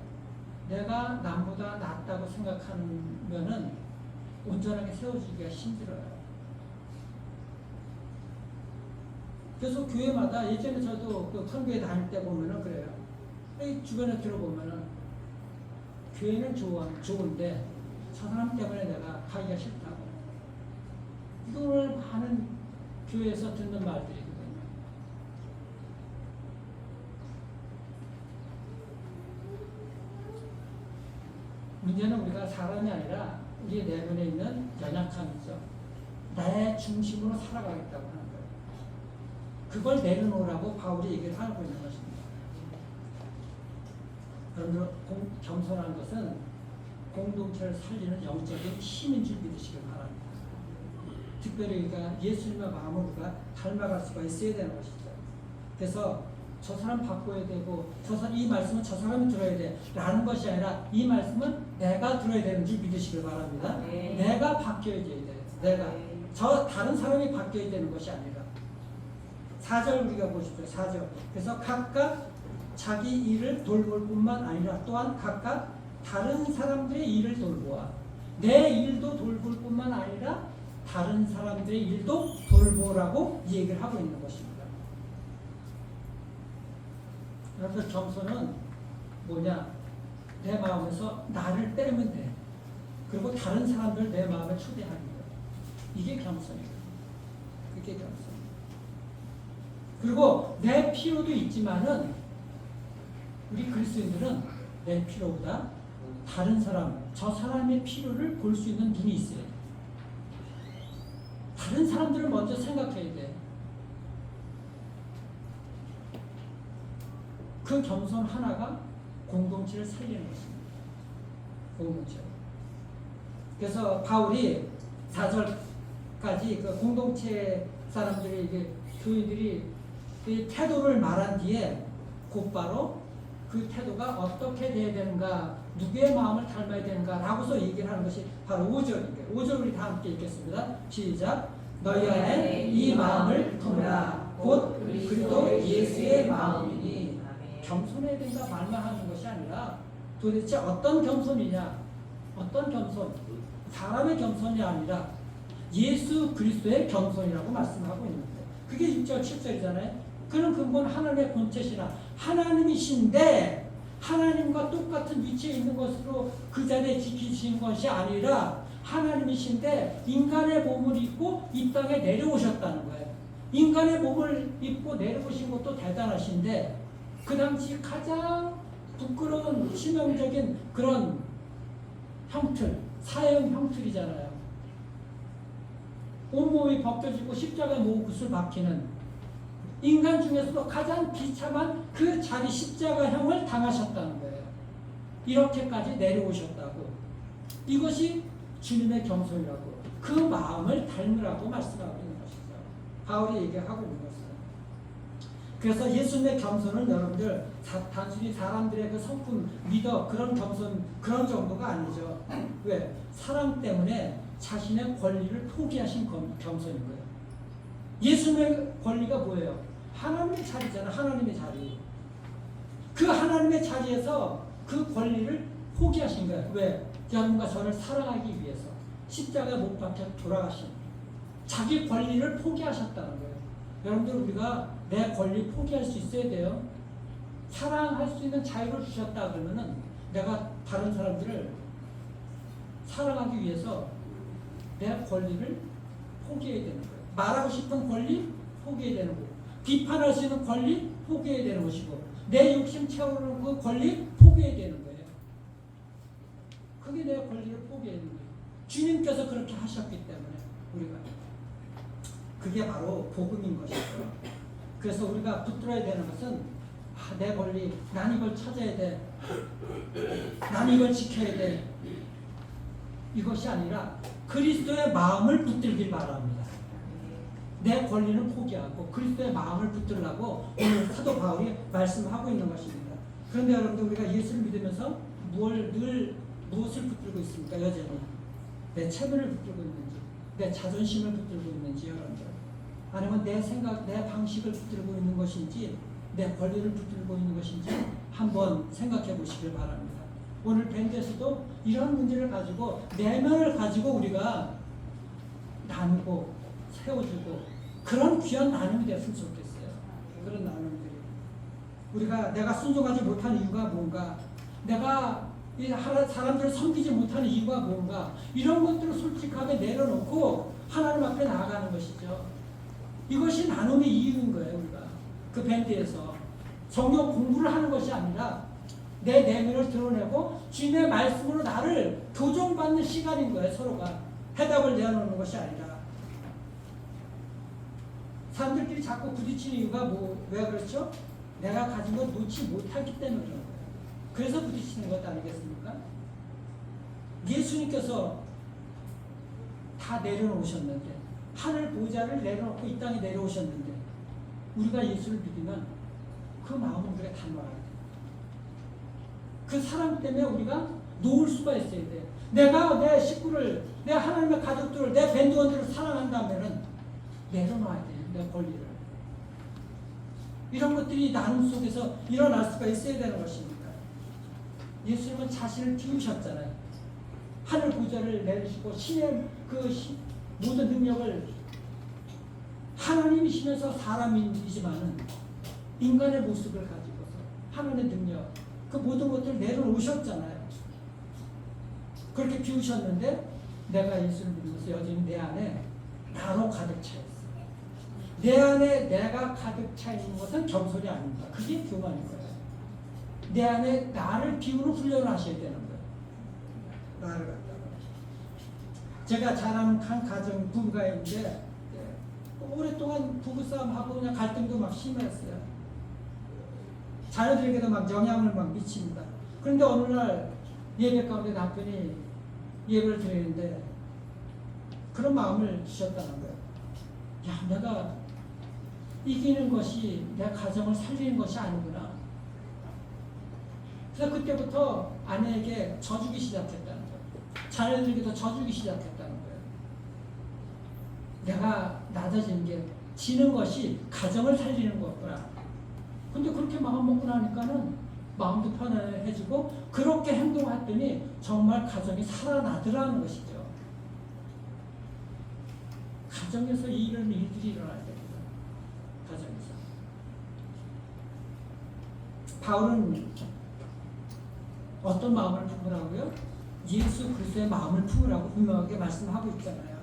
내가 남보다 낫다고 생각하면은 온전하게 세워지기가 힘들어요. 그래서 교회마다 예전에 저도 그 큰교회 다닐 때 보면은 그래요. 주변에 들어보면은 교회는 좋은데 저 사람 때문에 내가 가기가 싫다고. 이걸 많은 교회에서 듣는 말들이거든요. 문제는 우리가 사람이 아니라 우리 내면에 있는 연약함이죠. 내 중심으로 살아가겠다고 하는 거예요. 그걸 내려놓으라고 바울이 얘기를 하고 있는 것입니다. 여러분들 겸손한 것은 공동체를 살리는 영적인 힘인 줄 믿으시길 바랍니다. 특별히 우리가 예수님의 마음을 우리가 닮아갈 수가 있어야 되는 것이죠. 그래서 저 사람 바꿔야 되고 이 말씀은 저 사람이 들어야 돼 라는 것이 아니라 이 말씀은 내가 들어야 되는 줄 믿으시길 바랍니다. 내가 바뀌어야 돼요. 저 다른 사람이 바뀌어야 되는 것이 아니라. 4절 우리가 보십시오. 4절. 그래서 각각 자기 일을 돌볼 뿐만 아니라 또한 각각 다른 사람들의 일을 돌보아. 내 일도 돌볼 뿐만 아니라 다른 사람들의 일도 돌보라고 얘기를 하고 있는 것입니다. 그래서 겸손은 뭐냐? 내 마음에서 나를 빼면 돼. 그리고 다른 사람들 내 마음에 초대하는 거예요. 이게 겸손이에요. 그게 겸손. 그리고 내 필요도 있지만은 우리 그리스도인들은 내 필요보다 다른 사람, 저 사람의 필요를 볼 수 있는 눈이 있어야 돼. 다른 사람들을 먼저 생각해야 돼. 그 겸손 하나가 공동체를 살리는 것입니다. 공동체. 그래서 바울이 4절까지 그 공동체 사람들이 교인들이 이 태도를 말한 뒤에 곧바로 그 태도가 어떻게 돼야 되는가, 누구의 마음을 닮아야 되는가 라고서 얘기를 하는 것이 바로 5절입니다. 5절 우리 다 함께 읽겠습니다. 시작. 너희 안에 이 마음을 두라. 곧 그리스도 예수의 마음이니. 겸손해야 된다 말만 하는 것이 아니라 도대체 어떤 겸손이냐, 어떤 겸손, 사람의 겸손이 아니라 예수 그리스도의 겸손이라고 말씀하고 있는데, 그게 6절 7절이잖아요. 그는 근본 하나님의 본체시나 하나님이신데 하나님과 똑같은 위치에 있는 것으로 그 자리에 지키신 것이 아니라 하나님이신데 인간의 몸을 입고 이 땅에 내려오셨다는 거예요. 인간의 몸을 입고 내려오신 것도 대단하신데 그 당시 가장 부끄러운 치명적인 그런 형틀, 사형 형틀이잖아요. 온몸이 벗겨지고 십자가에 못을 박히는 인간 중에서도 가장 비참한 그 자리 십자가형을 당하셨다는 거예요. 이렇게까지 내려오셨다고. 이것이 주님의 겸손이라고, 그 마음을 닮으라고 말씀하고 있는 것이죠. 바울이 얘기하고 있는 것은. 그래서 예수님의 겸손은 여러분들 단순히 사람들의 그 성품, 리더 그런 겸손 그런 정도가 아니죠. 왜? 사람 때문에 자신의 권리를 포기하신 겸손인 거예요. 예수님의 권리가 뭐예요? 하나님의 자리잖아. 하나님의 자리. 그 하나님의 자리에서 그 권리를 포기하신 거예요. 왜? 여러분과 저를 사랑하기 위해서 십자가에 못 박혀 돌아가신, 자기 권리를 포기하셨다는 거예요. 여러분들, 우리가 내 권리 포기할 수 있어야 돼요. 사랑할 수 있는 자유를 주셨다 그러면은 내가 다른 사람들을 사랑하기 위해서 내 권리를 포기해야 되는 거예요. 말하고 싶은 권리 포기해야 되는 거고, 비판할 수 있는 권리 포기해야 되는 것이고, 내 욕심 채우는 그 권리 포기해야 되는 거예요. 그게 내 권리를 포기해야 되는 거예요. 주님께서 그렇게 하셨기 때문에 우리가, 그게 바로 복음인 것이죠. 그래서 우리가 붙들어야 되는 것은 내 권리, 난 이걸 찾아야 돼, 난 이걸 지켜야 돼, 이것이 아니라 그리스도의 마음을 붙들길 바랍니다. 내 권리는 포기하고 그리스도의 마음을 붙들라고 오늘 사도 바울이 말씀하고 있는 것입니다. 그런데 여러분들, 우리가 예수를 믿으면서 무엇을 붙들고 있습니까? 여전히 내 체면을 붙들고 있는지, 내 자존심을 붙들고 있는지, 여러분들, 아니면 내 생각, 내 방식을 붙들고 있는 것인지, 내 권리를 붙들고 있는 것인지 한번 생각해 보시길 바랍니다. 오늘 밴드에서도 이런 문제를 가지고, 내면을 가지고 우리가 나누고 세워주고 그런 귀한 나눔이 됐으면 좋겠어요. 그런 나눔들이. 우리가 내가 순종하지 못한 이유가 뭔가, 내가 이 사람들을 섬기지 못하는 이유가 뭔가, 이런 것들을 솔직하게 내려놓고 하나님 앞에 나아가는 것이죠. 이것이 나눔의 이유인 거예요. 우리가 그 밴드에서 성경 공부를 하는 것이 아니라 내 내면을 드러내고 주님의 말씀으로 나를 교정받는 시간인 거예요. 서로가 해답을 내놓는 것이 아니라. 사람들끼리 자꾸 부딪히는 이유가 왜 그렇죠? 내가 가진 걸 놓지 못하기 때문에 그런 거예요. 그래서 부딪히는 것 아니겠습니까? 예수님께서 다 내려놓으셨는데, 하늘 보좌를 내려놓고 이 땅에 내려오셨는데, 우리가 예수를 믿으면 그 마음을 우리가 닮아야 돼. 그 사람 때문에 우리가 놓을 수가 있어야 돼. 내가 내 식구를, 내 하나님의 가족들을, 내 밴드원들을 사랑한다면은 내려놔야 돼. 내 권리를. 이런 것들이 나눔 속에서 일어날 수가 있어야 되는 것입니다. 예수님은 자신을 비우셨잖아요. 하늘 보좌를 내리시고 신의 모든 능력을, 하나님이시면서 사람이지만은 인간의 모습을 가지고서 하나님의 능력, 그 모든 것들을 내려놓으셨잖아요. 그렇게 비우셨는데 내가 예수를 믿으면서 여전히 내 안에 나로 가득 차 있어요. 내 안에 내가 가득 차 있는 것은 겸손이 아닙니다. 그게 교만인 거예요. 내 안에 나를 비우는 훈련을 하셔야 되는 거예요. 나를 갖다가. 제가 자라는 한 가정 부부가 있는데 오랫동안 부부싸움하고 그냥 갈등도 막 심했어요. 자녀들에게도 막 영향을 막 미칩니다. 그런데 어느 날 예배 가운데 남편이 예배를 드리는데 그런 마음을 주셨다는 거예요. 야, 내가 이기는 것이 내 가정을 살리는 것이 아니구나. 그래서 그때부터 아내에게 져주기 시작했다는 거예요. 자녀들에게도 져주기 시작했다는 거예요. 내가 낮아지는 게 지는 것이 가정을 살리는 거구나. 근데 그렇게 마음 먹고 나니까는 마음도 편안해지고 그렇게 행동했더니 정말 가정이 살아나더라는 것이죠. 가정에서 이런 일들이 일어나야 됩니다. 가정에서. 바울은 어떤 마음을 품으라고요? 예수 그리스도의 마음을 품으라고 분명하게 말씀하고 있잖아요.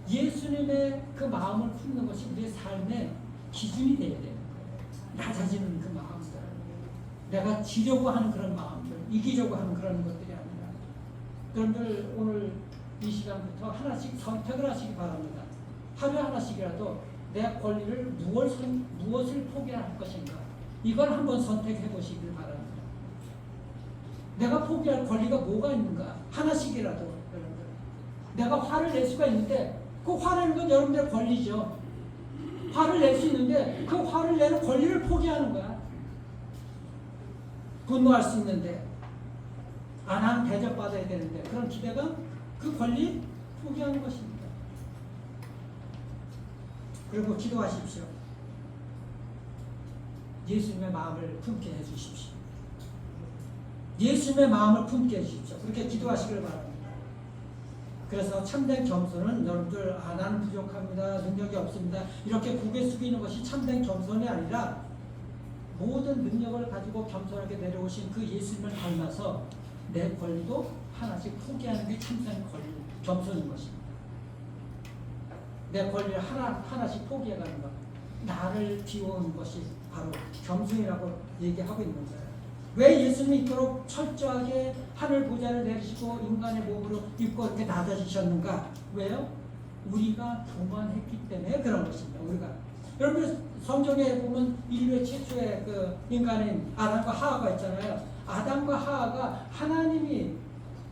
예수님의 그 마음을 품는 것이 우리의 삶의 기준이 되어야 되는 거예요. 낮아지는 그 마음들, 내가 지려고 하는 그런 마음들, 이기려고 하는 그런 것들이 아니라 여러분들 오늘 이 시간부터 하나씩 선택을 하시기 바랍니다. 하루에 하나씩이라도 내 권리를 무엇을 포기할 것인가, 이걸 한번 선택해 보시길 바랍니다. 내가 포기할 권리가 뭐가 있는가, 하나씩이라도. 여러분들, 내가 화를 낼 수가 있는데 그 화내는 건 여러분들의 권리죠. 화를 낼 수 있는데 그 화를 내는 권리를 포기하는 거야. 분노할 수 있는데 안 하면 대접받아야 되는데 그런 기대감, 그 권리 포기하는 것입니다. 그리고 기도하십시오. 예수님의 마음을 품게 해주십시오. 예수님의 마음을 품게 해주십시오. 그렇게 기도하시길 바랍니다. 그래서 참된 겸손은 여러분들 나는 부족합니다. 능력이 없습니다. 이렇게 고개 숙이는 것이 참된 겸손이 아니라 모든 능력을 가지고 겸손하게 내려오신 그 예수님을 닮아서 내 권리도 하나씩 포기하는 게 참된 겸손인 것입니다. 내 권리를 하나씩 포기해가는 것, 나를 비워오는 것이 바로 겸손이라고 얘기하고 있는 거예요. 왜 예수님이 이토록 철저하게 하늘 보좌를 내리시고 인간의 몸으로 입고 이렇게 낮아지셨는가? 왜요? 우리가 교만했기 때문에 그런 것입니다. 우리가. 여러분 성경에 보면 인류의 최초의 그 인간인 아담과 하와가 있잖아요. 아담과 하와가 하나님이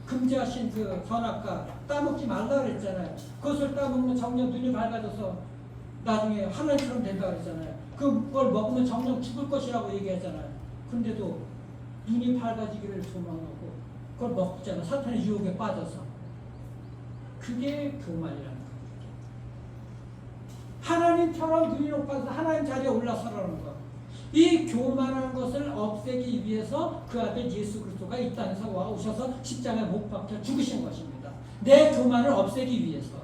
금지하신 그 선악과 따먹지 말라 그랬잖아요. 그것을 따먹으면 정녕 눈이 밝아져서 나중에 하나님처럼 된다 그랬잖아요. 그걸 먹으면 정녕 죽을 것이라고 얘기했잖아요. 근데도 눈이 밝아지기를 소망하고 그걸 먹잖아. 사탄의 유혹에 빠져서. 그게 교만이라는 거예요. 하나님처럼 눈이 높아서 하나님 자리에 올라서라는 거. 이 교만한 것을 없애기 위해서 그 아들 예수 그리스도가 이 땅에서 와 오셔서 십자가에 못 박혀 죽으신 것입니다. 내 교만을 없애기 위해서.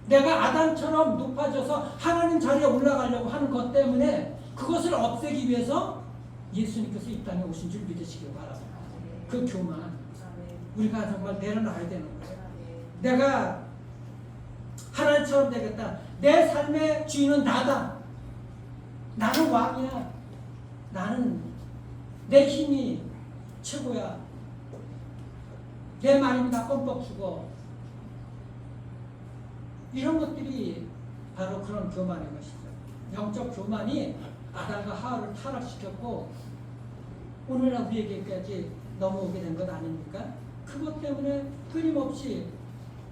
내가 아담처럼 높아져서 하나님 자리에 올라가려고 하는 것 때문에 그것을 없애기 위해서 예수님께서 이 땅에 오신 줄 믿으시기 바랍니다. 그 교만 우리가 정말 내려놔야 되는 거예요. 내가 하나님처럼 되겠다. 내 삶의 주인은 나다. 나는 왕이야. 나는 내 힘이 최고야. 내 말이 다 껌뻑 죽어. 이런 것들이 바로 그런 교만인 것이죠. 영적 교만이 아담과 하와를 타락시켰고 오늘날 우리에게까지 넘어오게 된 것 아닙니까? 그것 때문에 끊임없이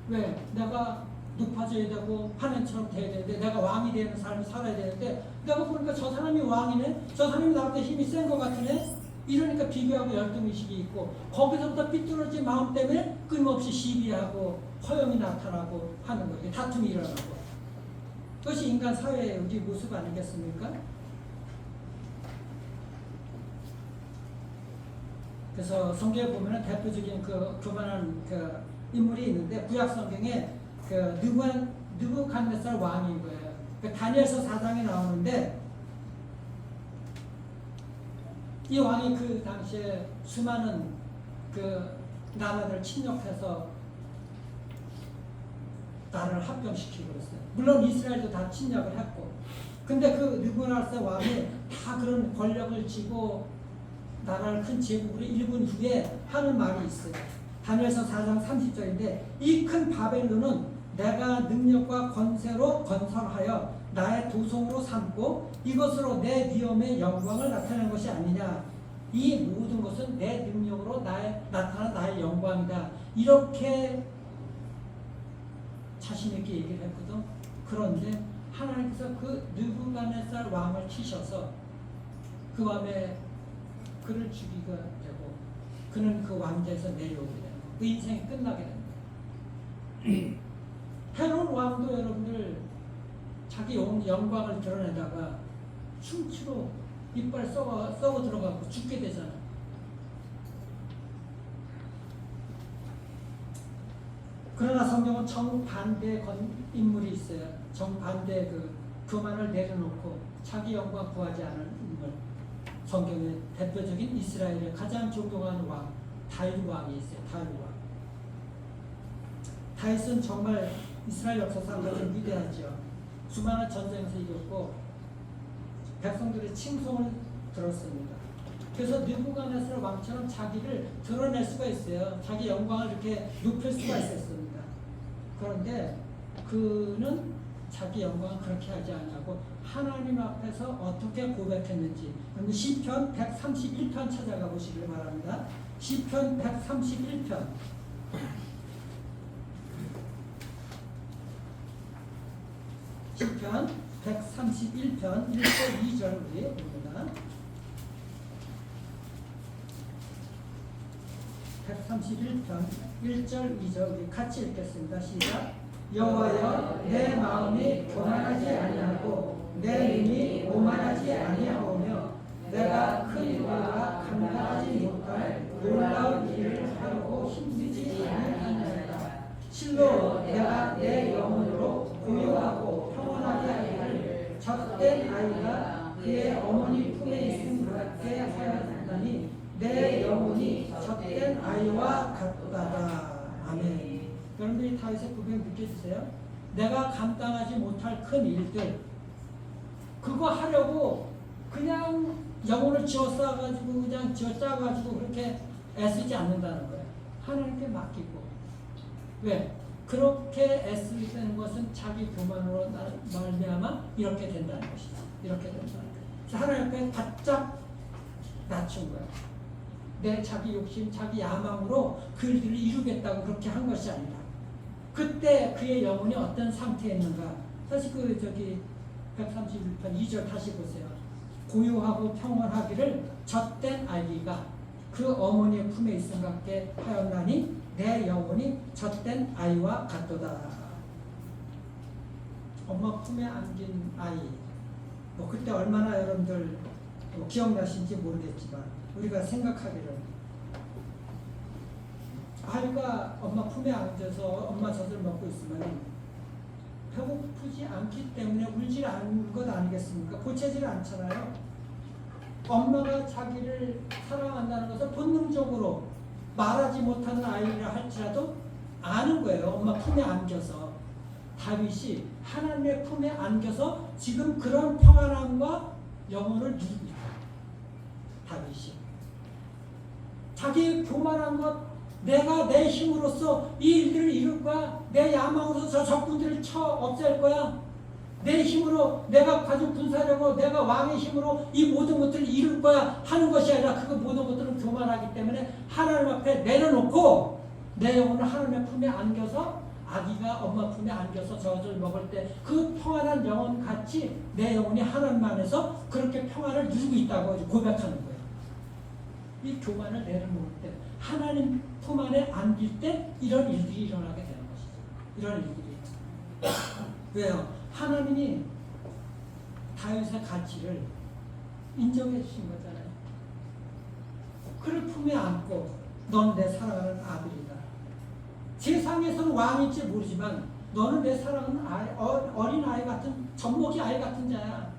왜 내가 높아져야 되고 하나님처럼 돼야 되는데 내가 왕이 되는 삶을 살아야 되는데 내가 보니까 저 사람이 왕이네? 저 사람이 나한테 힘이 센 것 같으네? 이러니까 비교하고 열등의식이 있고 거기서부터 삐뚤어진 마음 때문에 끊임없이 시비하고 허영이 나타나고 하는 거예요. 다툼이 일어나고. 그것이 인간 사회의 우리 모습 아니겠습니까? 그래서 성경에 보면 대표적인 그 교만한 그 인물이 있는데 구약 성경에 그 느부갓네살 왕인 거예요. 그 다니엘서 4장에 나오는데 이 왕이 그 당시에 수많은 그 나라들을 침략해서 나라를 합병시키고 그랬어요. 물론 이스라엘도 다 침략을 했고, 근데 그 느부갓네살 왕이 다 그런 권력을 쥐고 나라를 큰 제국으로 일군 후에 하는 말이 있어요. 다니엘서 4장 30절인데 이 큰 바벨론은 내가 능력과 권세로 건설하여 나의 도성으로 삼고 이것으로 내 위엄의 영광을 나타내는 것이 아니냐. 이 모든 것은 내 능력으로 나타난 나의 영광이다. 이렇게 자신 있게 얘기를 했거든. 그런데 하나님께서 그 느부갓네살 왕을 치셔서 그 밤에 그를 죽이게 되고 그는 그 왕좌에서 내려오게 되는 거예요. 그 인생이 끝나게 되는 거예요. 헤롯 왕도 여러분들 자기 영광을 드러내다가 춤추로 이빨 썩어 들어가고 죽게 되잖아. 그러나 성경은 정반대의 인물이 있어요. 정반대의 그 교만을 내려놓고 자기 영광 구하지 않은 인물. 성경의 대표적인 이스라엘의 가장 존경하는 왕 다윗 왕이 있어요. 다윗 왕. 다윗은 정말 이스라엘 역사상 가장 위대하죠. 수많은 전쟁에서 이겼고 백성들의 칭송을 들었습니다. 그래서 느부갓네살 왕처럼 자기를 드러낼 수가 있어요. 자기 영광을 이렇게 높일 수가 있었습니다. 그런데 그는 자기 영광을 그렇게 하지 않냐고 하나님 앞에서 어떻게 고백했는지 시편 131편 찾아가 보시길 바랍니다. 시편 131편 시편 131편 1절 2절 우리 봅니다. 131편 1절 2절 우리 같이 읽겠습니다. 시작. 여호와여 내 마음이 교만하지 아니하고 내 눈이 오만하지 아니하오며 내가 큰 일과 감당하지 못할 놀라운 일을 하려고 힘쓰지 아니하나이다. 실로 내가 내 영혼으로 고요하고 평온하게 하기를 젖된 아이가 그의 어머니 품에 있음 같게 하였나니 내 영혼이 젖된 아이와 같다다. 아멘. 여러분들이 다윗의 고백을 느껴주세요. 내가 감당하지 못할 큰 일들 그거 하려고 그냥 영혼을 쥐어싸가지고 그냥 쥐어짜가지고 그렇게 애쓰지 않는다는 거예요. 하나님께 맡기고. 왜? 그렇게 애쓰게 되는 것은 자기 교만으로 말미암아 이렇게 된다는 것이죠. 이렇게 된다는 거예요. 하나님 앞에 바짝 낮춘 거예요. 내 자기 욕심, 자기 야망으로 그 일들을 이루겠다고 그렇게 한 것이 아니라 그때 그의 영혼이 어떤 상태에 있는가. 다시 131편 2절 다시 보세요. 고요하고 평온하기를 젖된 아기가 그 어머니의 품에 있음 같게 하였나니 내 영혼이 젖된 아이와 같도다. 엄마 품에 안긴 아이. 그때 얼마나 여러분들 기억나신지 모르겠지만 우리가 생각하기를 아이가 엄마 품에 앉아서 엄마 젖을 먹고 있으면 배고프지 않기 때문에 울지 않는 것 아니겠습니까? 보채질 않잖아요. 엄마가 자기를 사랑한다는 것을 본능적으로 말하지 못하는 아이라 할지라도 아는 거예요. 엄마 품에 안겨서. 다윗이 하나님의 품에 안겨서 지금 그런 평안함과 영혼을 누리고 있다. 다윗이 자기 교만한 것 내가 내 힘으로써 이 일들을 이룰 거야. 내 야망으로서 저 적군들을 쳐 없앨 거야. 내 힘으로 내가 가족 군사력으로 내가 왕의 힘으로 이 모든 것들을 이룰 거야 하는 것이 아니라 그 모든 것들은 교만하기 때문에 하나님 앞에 내려놓고 내 영혼을 하나님의 품에 안겨서 아기가 엄마 품에 안겨서 젖을 먹을 때 그 평안한 영혼 같이 내 영혼이 하나님 안에서 그렇게 평안을 누리고 있다고 고백하는 거예요. 이 교만을 내려놓을 때 하나님 품 안에 안길 때 이런 일들이 일어나게 되는 것이죠. 이런 일들이. 왜요? 하나님이 다윗의 가치를 인정해 주신 거잖아요. 그를 품에 안고 넌 내 사랑하는 아들이다. 세상에서는 왕일지 모르지만 너는 내 사랑하는 어린 아이 같은 젖먹이 아이 같은 자야.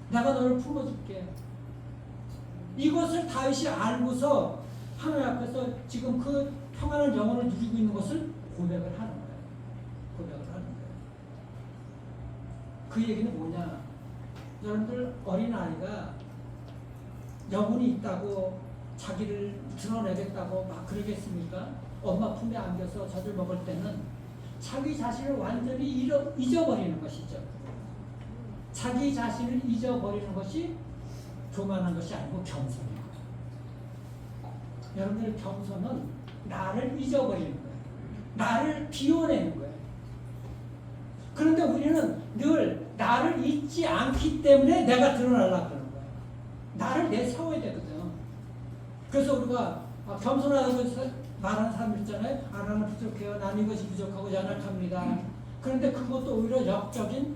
내가 너를 품어줄게. 이것을 다윗이 알고서 하나님 앞에서 지금 그 평안한 영혼을 누리고 있는 것을 고백을 하는 거예요. 고백을 하는 거예요. 그 얘기는 뭐냐? 여러분들 어린아이가 영혼이 있다고 자기를 드러내겠다고 막 그러겠습니까? 엄마 품에 안겨서 젖을 먹을 때는 자기 자신을 완전히 잊어버리는 것이죠. 자기 자신을 잊어버리는 것이 교만한 것이 아니고 겸손이에요. 여러분들 겸손은 나를 잊어버리는 거예요. 나를 비워내는 거예요. 그런데 우리는 늘 나를 잊지 않기 때문에 내가 드러나려고 그러는 거예요. 나를 내세워야 되거든. 그래서 우리가 겸손하다고 말하는 사람 있잖아요. 나는 부족해요. 나는 이것이 부족하고 연약합니다. 그런데 그것도 오히려 역적인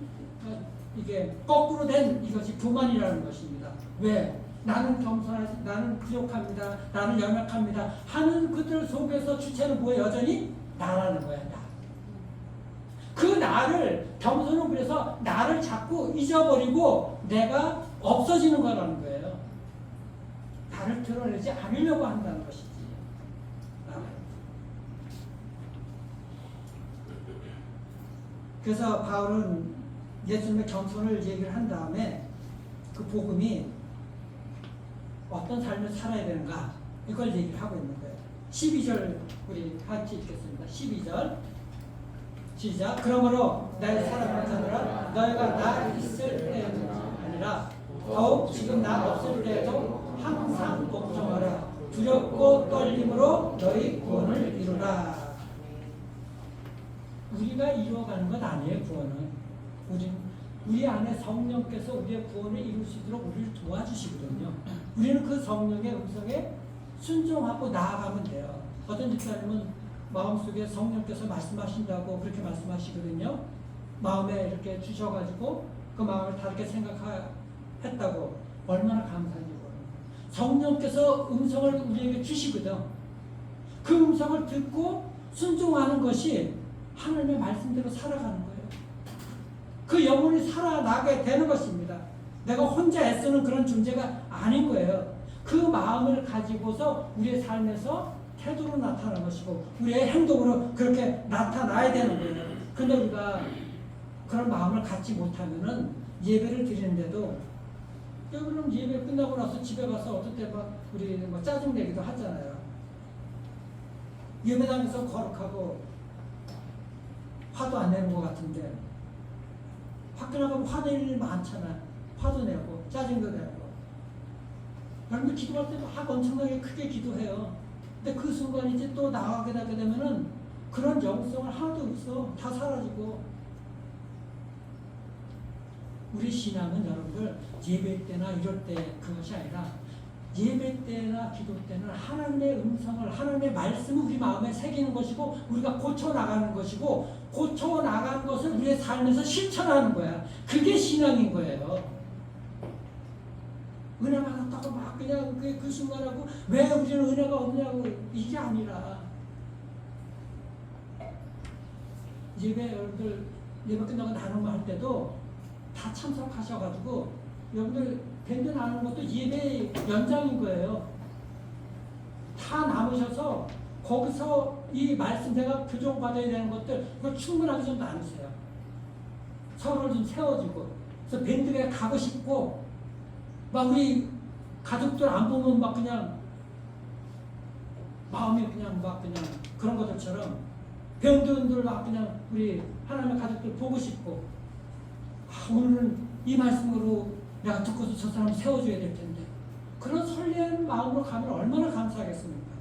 이게 거꾸로 된 이것이 교만이라는 것입니다. 왜? 나는 겸손하지, 나는 부족합니다. 나는 연약합니다. 하는 그들 속에서 주체는 뭐예요? 여전히 나라는 거야. 나. 그 나를 겸손은 그래서 나를 자꾸 잊어버리고 내가 없어지는 거라는 거예요. 나를 드러내지 않으려고 한다는 것이지. 그래서 바울은 예수님의 겸손을 얘기를 한 다음에 그 복음이 어떤 삶을 살아야 되는가 이걸 얘기를 하고 있는 거예요. 12절 우리 같이 읽겠습니다. 12절 시작. 그러므로 나의 사랑하는 자들아 너희가 나 있을 때는 아니라 더욱 지금 나 없을 때에도 항상 복종하라. 두렵고 떨림으로 너희 구원을 이루라. 우리가 이루어가는 건 아니에요. 구원은 우리 안에 성령께서 우리의 구원을 이룰 수 있도록 우리를 도와주시거든요. 우리는 그 성령의 음성에 순종하고 나아가면 돼요. 어떤 집사님은 마음속에 성령께서 말씀하신다고 그렇게 말씀하시거든요. 마음에 이렇게 주셔가지고 그 마음을 다르게 생각했다고 얼마나 감사한지 모르는 성령께서 음성을 우리에게 주시거든. 그 음성을 듣고 순종하는 것이 하나님의 말씀대로 살아가는 거예요. 그 영혼이 살아나게 되는 것입니다. 내가 혼자 애쓰는 그런 존재가 아닌 거예요. 그 마음을 가지고서 우리의 삶에서 태도로 나타나는 것이고 우리의 행동으로 그렇게 나타나야 되는 거예요. 근데 우리가 그런 마음을 갖지 못하면은 예배를 드리는데도 여러분 예배 끝나고 나서 집에 가서 어떨 때 막 우리 뭐 짜증 내기도 하잖아요. 예배당에서 거룩하고 화도 안 내는 것 같은데 밖에 나가면 화낼 일 많잖아. 화도 내고 짜증도 내고. 여러분들 기도할 때 막 엄청나게 크게 기도해요. 근데 그 순간 이제 또 나가게 되게 되면은 그런 영성을 하나도 없어. 다 사라지고. 우리 신앙은 여러분들 예배 때나 이럴 때 그것이 아니라 예배 때나 기도 때는 하나님의 음성을 하나님의 말씀을 우리 마음에 새기는 것이고 우리가 고쳐나가는 것이고 고쳐나간 것을 우리의 삶에서 실천하는 거야. 그게 신앙인 거예요. 은혜 받았다고 막 그냥 그 순간하고 왜 우리는 은혜가 없냐고 이게 아니라 예배 여러분들 예배 끝나고 나눔 할 때도 다 참석하셔가지고 여러분들 밴드 나누는 것도 예배 연장인 거예요. 다 남으셔서 거기서 이 말씀 내가 교정받아야 되는 것들 그걸 충분하게 좀 나누세요. 서로를 좀 세워주고 그래서 밴드에 가고 싶고 막 우리 가족들 안 보면 막 그냥 마음이 그냥 막 그냥 그런 것들처럼 배우들들 막 그냥 우리 하나님의 가족들 보고 싶고 오늘은 이 말씀으로 내가 듣고서 저 사람 세워줘야 될 텐데 그런 설레는 마음으로 가면 얼마나 감사하겠습니까?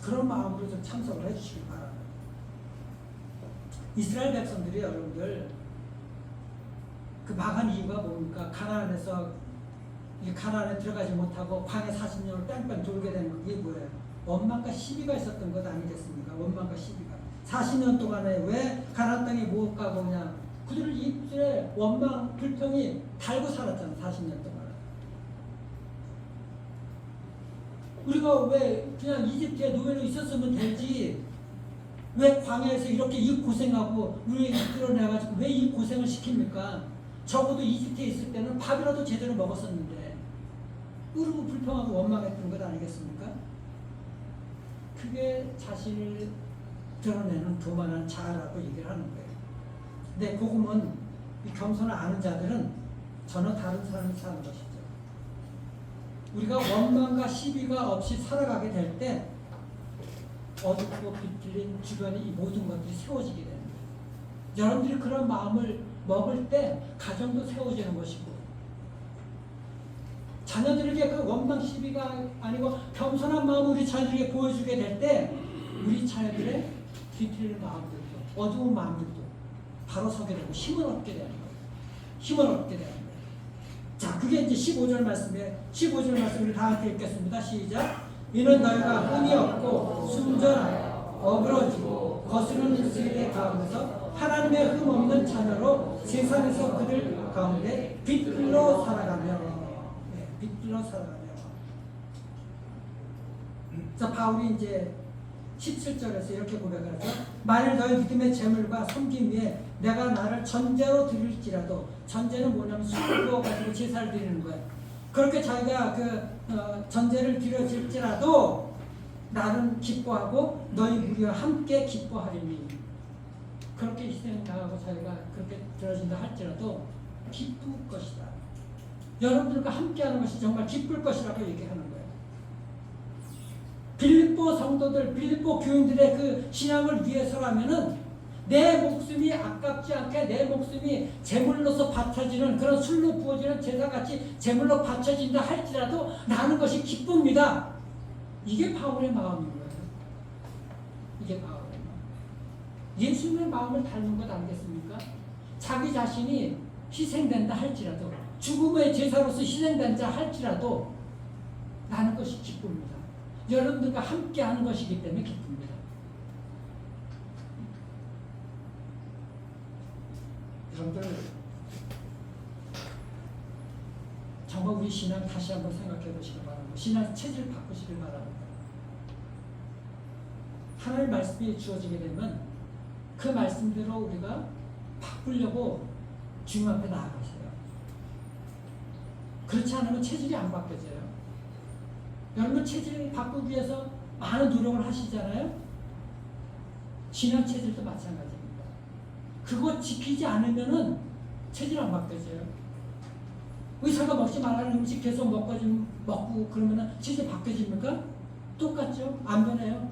그런 마음으로 좀 참석을 해주시기 바랍니다. 이스라엘 백성들이 여러분들 그 망한 이유가 뭡니까? 가나안에서 가나안에 들어가지 못하고 광야 40년을 뺑뺑 돌게 되는 그게 뭐예요? 원망과 시비가 있었던 것 아니겠습니까? 원망과 시비가 40년 동안에 왜 가나안 땅에 못 가고 그냥 그들을 입술에 원망, 불평이 달고 살았잖아. 40년 동안. 우리가 왜 그냥 이집트에 노예로 있었으면 되지 왜 광야에서 이렇게 이 고생하고 우리 이끌어내가지고 왜 이 고생을 시킵니까? 적어도 이집트에 있을 때는 밥이라도 제대로 먹었었는데 으르고 불평하고 원망했던 것 아니겠습니까? 그게 자신을 드러내는 교만한 자아라고 얘기를 하는 거예요. 근데 복음은 이 겸손을 아는 자들은 전혀 다른 삶을 사는 것이죠. 우리가 원망과 시비가 없이 살아가게 될 때 어둡고 비틀린 주변에 이 모든 것들이 세워지게 됩니다. 여러분들이 그런 마음을 먹을 때 가정도 세워지는 것이고, 자녀들에게 그 원망 시비가 아니고 겸손한 마음을 우리 자녀들에게 보여주게 될 때 우리 자녀들의 뒤틀린 마음들도 어두운 마음들도 바로 서게 되고 힘을 얻게 되는 거예요. 힘을 얻게 되는 거예요. 자, 그게 이제 15절 말씀에 15절 말씀 우리 다 함께 읽겠습니다. 시작. 이는 너희가 흠이 없고 순전하여 어그러지고 거스르는 이스라엘 가운데서 하나님의 흠 없는 자녀로 세상에서 그들 가운데 빛으로 살아가며, 빛으로 살아가며. 자, 바울이 이제 17절에서 이렇게 고백을 하죠. 만일 너희 믿음의 재물과 섬김 위에 내가 나를 전제로 드릴지라도, 전제는 뭐냐면 술을 부어가지고 제사를 드리는 거예요. 그렇게 자기가 전제를 드려질지라도 나는 기뻐하고 너희 무리와 함께 기뻐하리니, 그렇게 희생당하고 자기가 그렇게 들어진다 할지라도 기쁠 것이다. 여러분들과 함께하는 것이 정말 기쁠 것이라고 얘기하는 거예요. 빌립보 성도들, 빌립보 교인들의 그 신앙을 위해서라면은 내 목숨이 아깝지 않게 내 목숨이 제물로서 바쳐지는, 그런 술로 부어지는 제사같이 제물로 바쳐진다 할지라도 나는 것이 기쁩니다. 이게 바울의 마음인 거예요. 이게 바울의 마음. 예수님의 마음을 닮은 것 아니겠습니까? 자기 자신이 희생된다 할지라도, 죽음의 제사로서 희생된다 할지라도 나는 것이 기쁩니다. 여러분들과 함께하는 것이기 때문에 기쁩니다. 여러분들 정말 우리 신앙 다시 한번 생각해 보시기 바랍니다. 신앙 체질을 바꾸시길 바랍니다. 하나님의 말씀이 주어지게 되면 그 말씀대로 우리가 바꾸려고 주님 앞에 나아가세요. 그렇지 않으면 체질이 안 바뀌어져요. 여러분 체질을 바꾸기 위해서 많은 노력을 하시잖아요. 신앙 체질도 마찬가지입니다. 그거 지키지 않으면은 체질 안 바뀌어져요. 의사가 먹지 말라는 음식 계속 먹고 그러면은 체질 바뀌어집니까? 똑같죠? 안 변해요.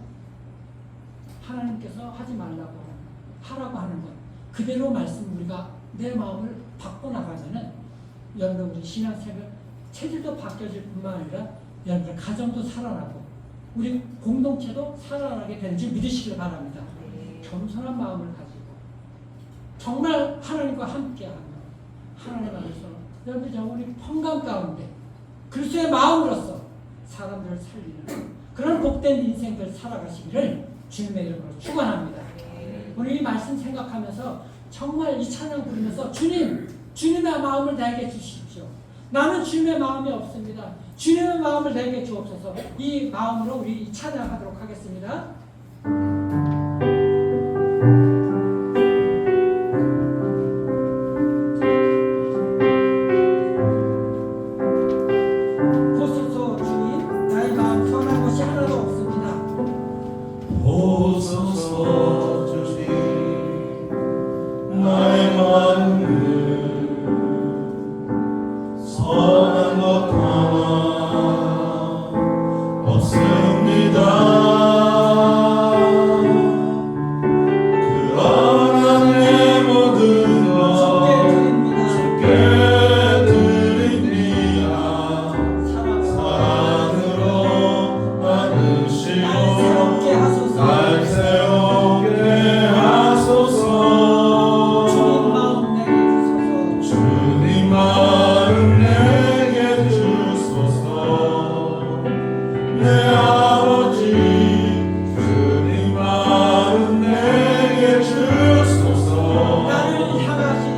하나님께서 하지 말라고 하라고 하는 것 그대로 말씀 우리가 내 마음을 바꿔나가면은 여러분 우리 신앙생활 체질도 바뀌어질 뿐만 아니라 여러분들 가정도 살아나고 우리 공동체도 살아나게 되는 줄 믿으시길 바랍니다. 겸손한 마음을 가지고 정말 하나님과 함께하며 하나님 안에서 여러분들 우리 평강 가운데 그리스도의 마음으로서 사람들을 살리는 그런 복된 인생들 살아가시기를 주님의 이름으로 축원합니다. 오늘 이 말씀 생각하면서 정말 이 찬양 부르면서 주님의 마음을 내게 주십시오. 나는 주님의 마음이 없습니다. 주님의 마음을 내게 주옵소서. 이 마음으로 우리 찬양하도록 하겠습니다. 보소서 주님, 나의 마음 선한 것이 하나도 없습니다. 보소서 주님, 나의 마음을 선한 것 하나 없습니다. 그러나 내 모든 것 주께 드립니다. 사랑으로 안으시고 날 새롭게 하소서. 주님 마음 내게 주소서. 내 아버지 주님 마음 내게 주소서.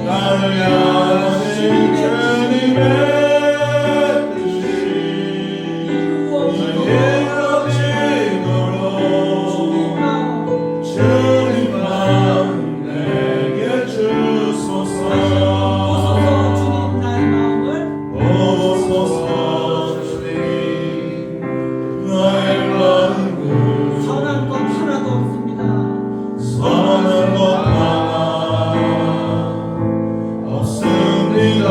나를 향하신 주님의 뜻이 이루어지도록 주님 마음 내게 주소서. 보소서 주님, 나의 마음을 선한 것 하나도 없습니다. 선한 것 하나 없습니다.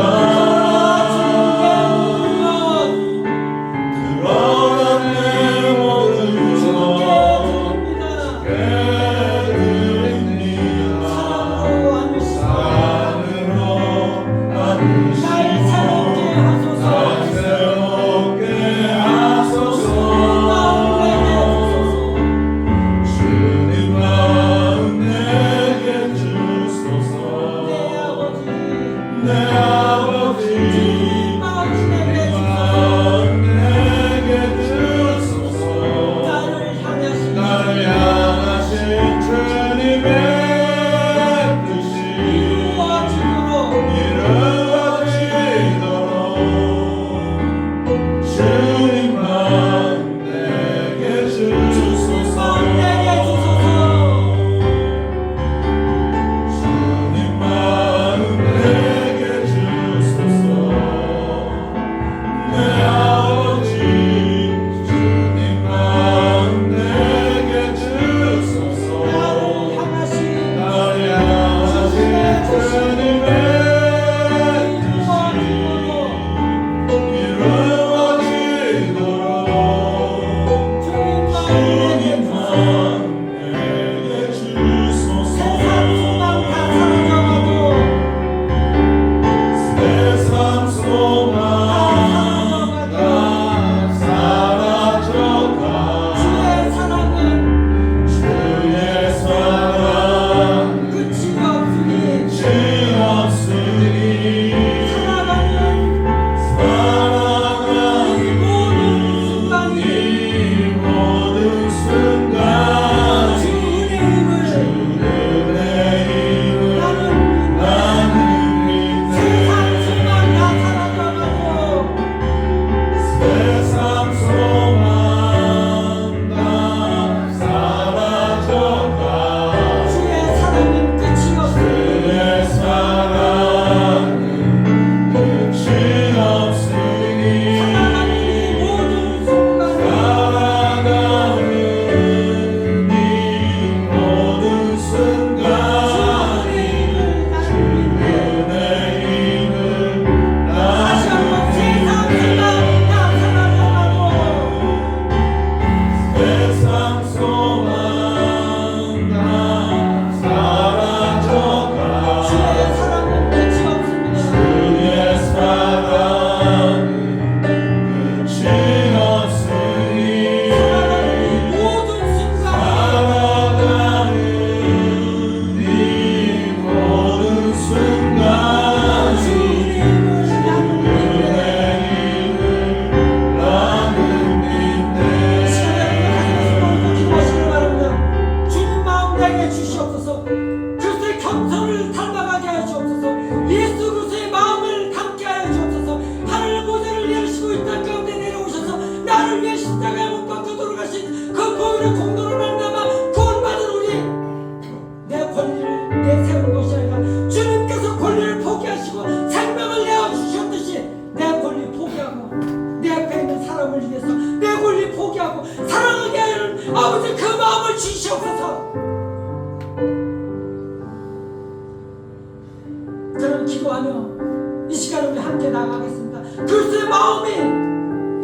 기도하며 이 시간에 우리 함께 나가겠습니다. 그리스도의 마음이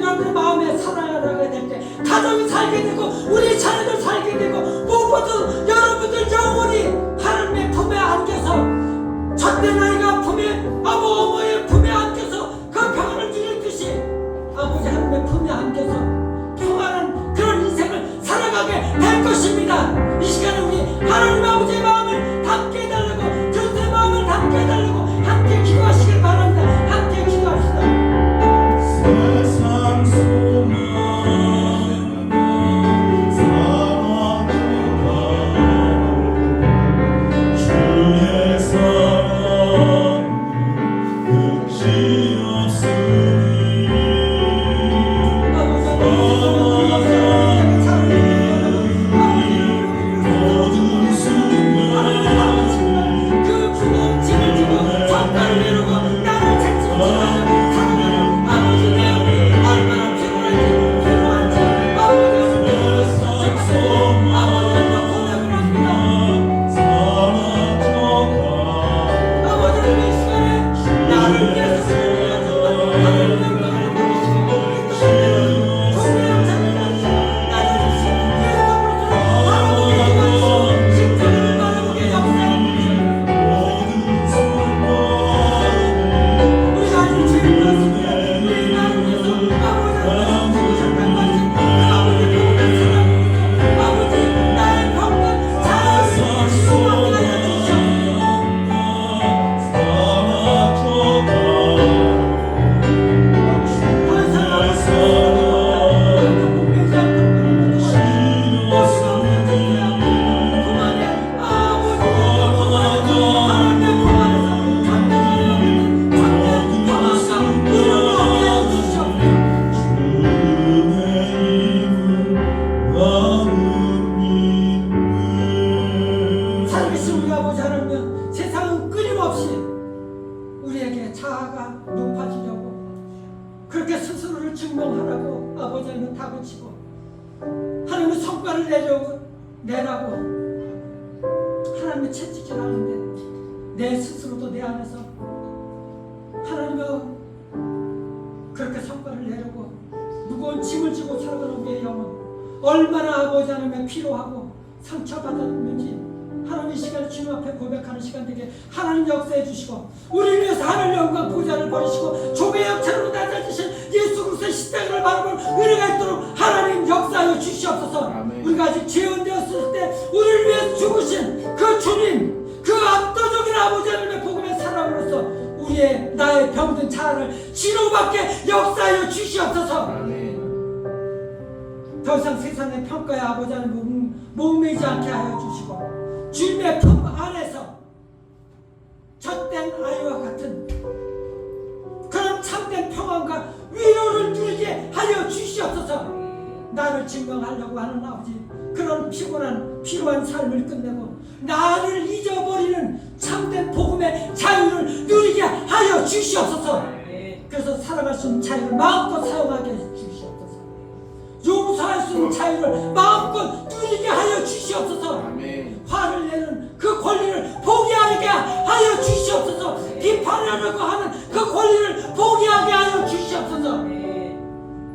여러분의 마음에 살아나가게 될 때 가정이 살게 되고 우리 자녀들 살게 되고 무엇보다 여러분들 영혼이 하나님의 품에 안겨서 젖된 아이가 품에 어머의 품에 안겨서 그 평안을 누리듯이 아버지 하나님의 품에 안겨서 평안한 그런 인생을 살아가게 될 것입니다. 이 시간에 우리 하나님 아버지의 마음을 담게 해달라고 그리스도의 마음을 담게 해달라고 함께 기도하시길 바랍니다. 함께 기도합시다. 세상 소망 사랑하라 주의 사랑 끝이 없으니 모든 순간 그 부모 짐을 지고 정가를 내려고 나를 책임지는 사랑하는 아버지 내 얼마나 피곤한지 필요한지 아버지의 고백을 합니다. 아버지는 이 시간에 나를 위해서 하나님의 영광을 보시고 십자가를 바라보게 역사해 우리 아들 죄를 봤습니다. 우리 나를 위해서 아버지를 죽으셨단 말씀 그 아버지 병을 사랑합니다. 아버지 나의 병을 잘 치료하게 하여 주시옵소서. 더 이상 목매지 않도록 그만해 아버지 하나님의 품 안에서 잠잠하는 평안과 위로를 얻게 하여 주시옵소서. 살아계신 우리 아버지 하나님, 세상은 끊임없이 우리에게 자아가 높아지려고 그렇게 스스로를 증명하라고 아버지 하나님 다그치고 하나님의 성과를 내라고 하나님의 채찍질 하는데 내 스스로도 내 안에서 하나님의 그렇게 성과를 내려고 무거운 짐을 지고 살아가는 우리의 영혼 얼마나 아버지 하나님의 필요하고 상처받았는지 하나님 이 시간에 주님 앞에 고백하는 시간 되게 하나님 역사해 주시고 우리를 위해서 하늘 영광 보좌를 버리시고 종의 형체로 낮아지신 예수 그리스도의 십자가를 바라볼 은혜가 있도록 하나님 역사하여 주시옵소서. 아멘. 우리가 아직 죄인 되었을 때 우리를 위해 죽으신 그 주님 그 압도적인 아버지 하나님의 복음의 사랑으로서 우리의 나의 병든 자아를 치료받게 역사하여 주시옵소서. 아멘. 더 이상 세상의 평가에 아버지 하나님 목매지 않게 하여 주시고 주님의 품 안에서 젖된 아이와 같은 그런 참된 평안과 위로를 누리게 하여 주시옵소서. 나를 증명하려고 하는 아버지 그런 필요한 삶을 끝내고 나를 잊어버리는 참된 복음의 자유를 누리게 하여 주시옵소서. 그래서 살아갈 수 있는 자유를 마음껏 사용하게 주시옵소서. 용서할 수 있는 자유를 마음껏 누리게 하여 주시옵소서. 아멘. 화를 내는 그 권리를 포기하게 하여 주시옵소서. 비판하려고 하는 그 권리를 포기하게 하여 주시옵소서.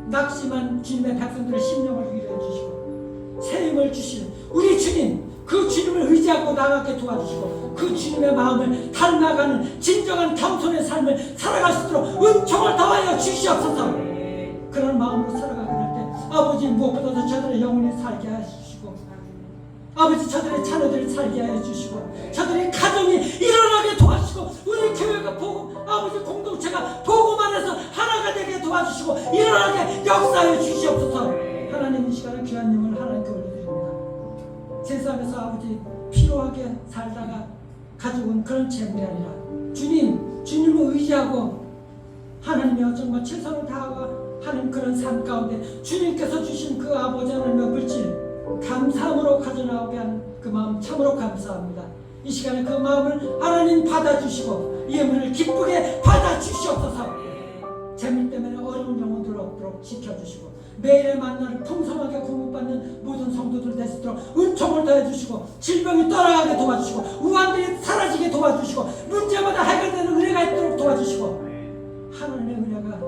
낙심한 주님의 백성들의 심령을 위로해 주시고 새 힘을 주시는 우리 주님 그 주님을 의지하고 나가게 도와주시고 그 주님의 마음을 닮아가는 진정한 겸손의 삶을 살아갈 수 있도록 은총을 더하여 주시옵소서. 그런 마음으로 살아가게 될 때 아버지 무엇보다도 저들의 영혼이 살게 하시고 아버지 저들의 자녀들을 살게 하여 주시고 저들의 가정이 일어나게 도와주시고 우리 교회가 복음 아버지 공동체가 복음 안에서 하나가 되게 도와주시고 일어나게 역사하여 주시옵소서. 하나님 이 시간에 귀한 영을 하나님께 올려드립니다. 세상에서 아버지 필요하게 살다가 가져온 그런 재물이 아니라 주님을 의지하고 하나님이여 정말 최선을 다하고 하는 그런 삶 가운데 주님께서 주신 그 아버지 하나님의 물질 감사함으로 가져나오게 하는 그 마음 참으로 감사합니다. 이 시간에 그 마음을 하나님 받아주시고 예물을 기쁘게 받아주시옵소서. 재물 때문에 어려운 영혼들 없도록 지켜주시고 매일의 만나를 풍성하게 공급받는 모든 성도들 될 수 있도록 은총을 더해주시고 질병이 떠나가게 도와주시고 우환들이 사라지게 도와주시고 문제마다 해결되는 은혜가 있도록 도와주시고 하나님의 은혜가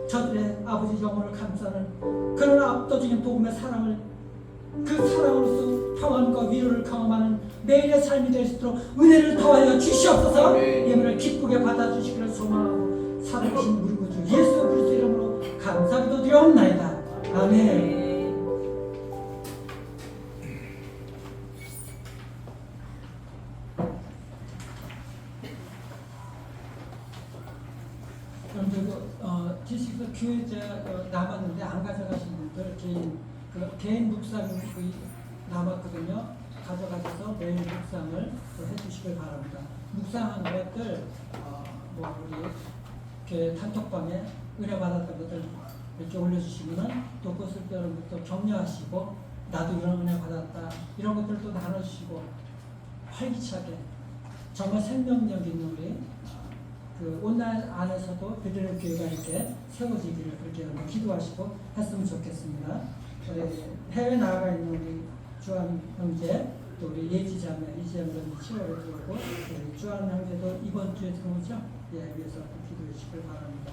저들의 아버지 영혼을 감싸는 그런 압도적인 복음의 사랑을 그 사랑으로서 평안과 위로를 경험하는 매일의 삶이 될 수 있도록 은혜를 더하여 주시옵소서. 예물을 기쁘게 받아주시기를 소망하고 살아계신 우리 구주 예수 그리스도 이름으로 감사기도 드리옵나이다. 아멘. 지식서 교회자 남았는데 안 가져가신 분들 개인 묵상이 남았거든요. 가져가셔서 매일 묵상을 해주시길 바랍니다. 묵상한 것들 뭐 우리 이렇게 단톡방에 은혜 받았던 것들 이렇게 올려주시면은 또 그것을 여러분부터 격려하시고 나도 이런 은혜 받았다 이런 것들도 나눠주시고 활기차게 정말 생명력 있는 우리 그 온라인 안에서도 베드로 교회가 이렇게 세워지기를 그렇게 여러분 기도하시고 했으면 좋겠습니다. 우리 해외 나가 있는 우리 주한 형제 또 우리 예지자매 이지자매는 7월에 들어오고 우리 주한 형제도 이번 주에 들어오죠. 예, 위해서 기도해 주시길 바랍니다.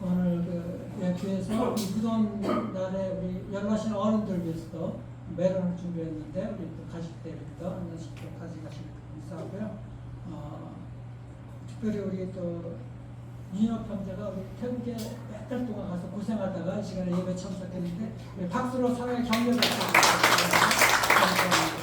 오늘 교회에서 이 무더운 날에 우리 연락하신 어른들 위해서도 메론을 준비했는데 우리 또 가실 때 이렇게 또 하나씩 또 가져가시길 감사하고요. 특별히 우리 또 윤혁 형제가 우리 태국에 몇 달 동안 가서 고생하다가 이 시간에 예배 참석했는데 우리 박수로 사랑의 격려를 드립니다. 감사합니다.